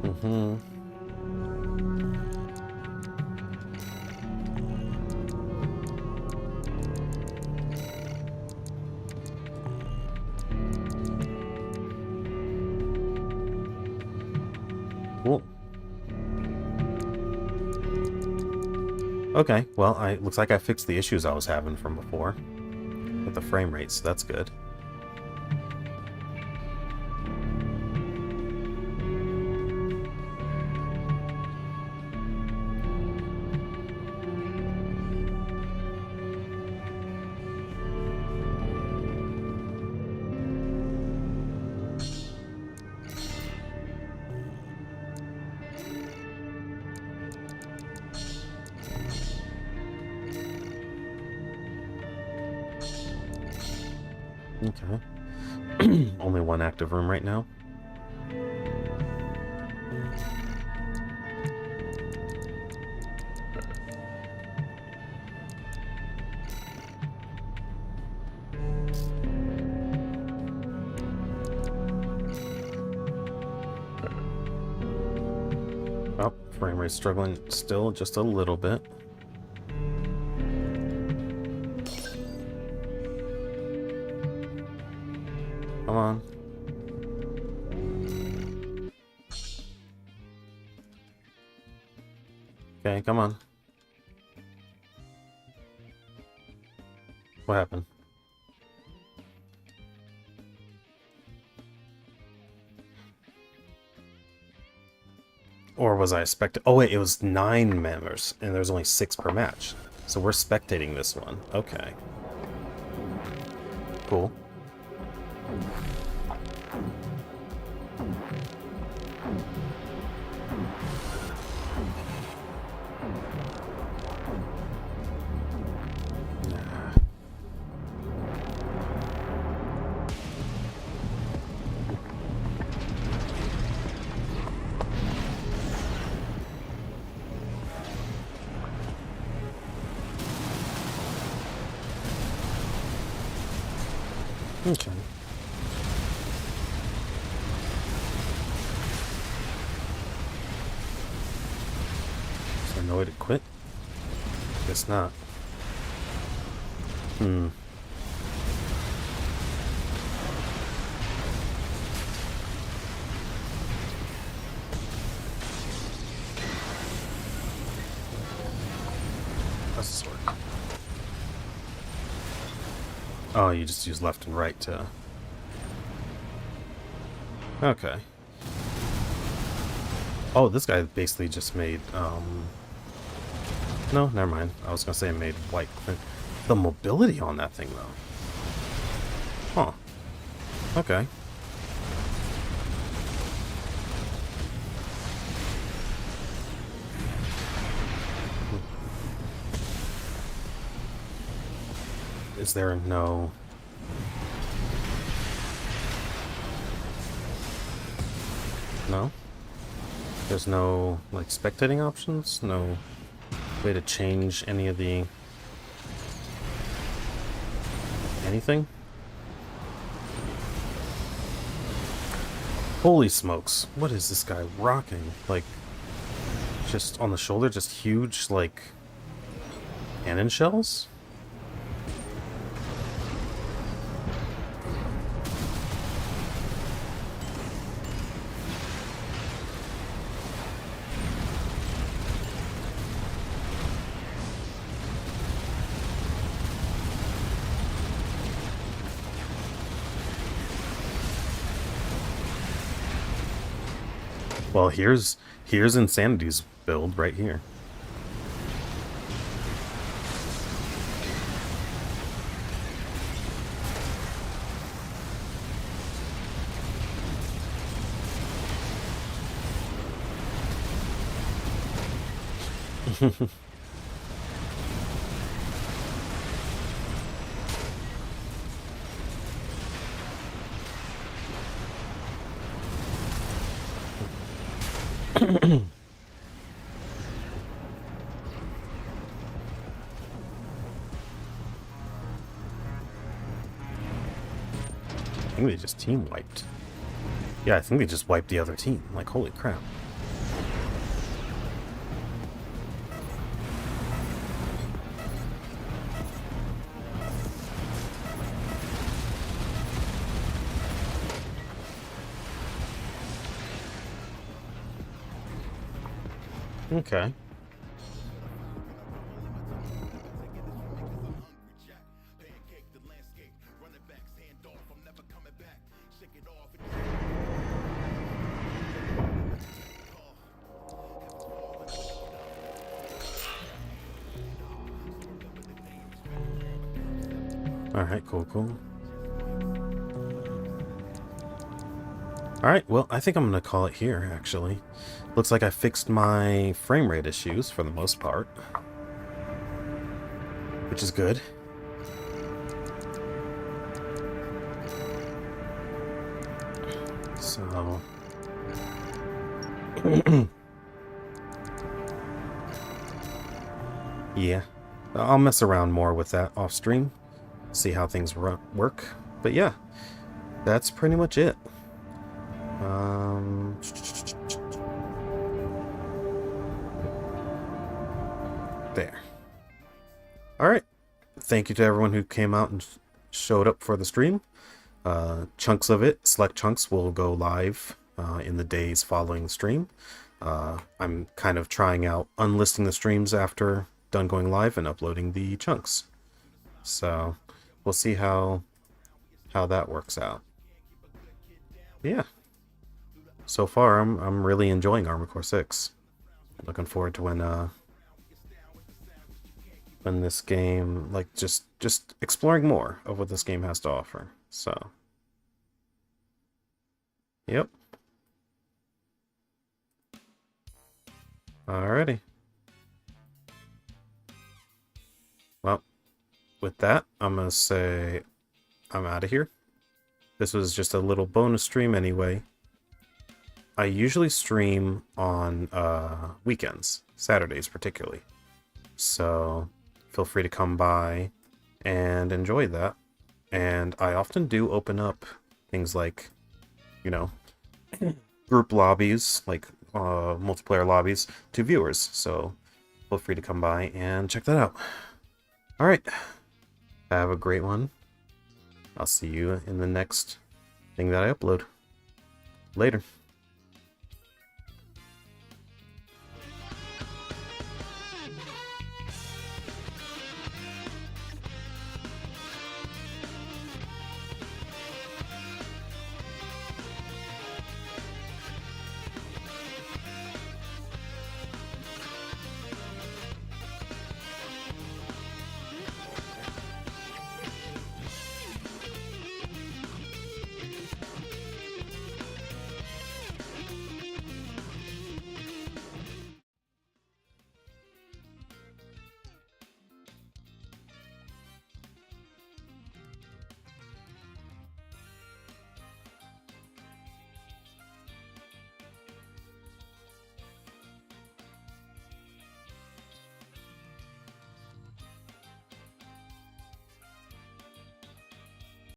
Speaker 2: Mm-hmm. Cool. Okay, well, looks like I fixed the issues I was having from before with the frame rate, so that's good. Okay. Only one active room right now. Oh, frame rate struggling still just a little bit. Come on. Okay, come on. What happened? Or was I spectating? Oh wait, it was 9 members, and there's only 6 per match. So we're spectating this one. Okay. Cool. Okay. Is there no way to quit? Guess not. How's this work? Oh, you just use left and right to... Okay. Oh, this guy basically just made, No, never mind. I was gonna say it made white. The mobility on that thing, though. Huh. Okay. Is there no... No? There's no, like, spectating options? No way to change any of the... anything? Holy smokes. What is this guy rocking? Like, just on the shoulder, just huge, like, cannon shells? Well, here's Insanity's build right here. I think they just team wiped. Yeah, I think they just wiped the other team. Like, holy crap. Okay. Alright, cool, cool. Alright, well, I think I'm gonna call it here, actually. Looks like I fixed my frame rate issues for the most part, which is good. So... yeah, I'll mess around more with that off stream, see how things work. But yeah, that's pretty much it. There. Alright. Thank you to everyone who came out and showed up for the stream. Chunks of it, select chunks, will go live in the days following the stream. I'm kind of trying out unlisting the streams after done going live and uploading the chunks. So we'll see how that works out. Yeah. So far, I'm really enjoying Armored Core 6. Looking forward to when this game, like, just exploring more of what this game has to offer. So, yep. Alrighty. Well, with that, I'm gonna say I'm out of here. This was just a little bonus stream anyway. I usually stream on weekends, Saturdays particularly. So feel free to come by and enjoy that. And I often do open up things like, you know, group lobbies, like multiplayer lobbies to viewers. So feel free to come by and check that out. All right. Have a great one. I'll see you in the next thing that I upload. Later.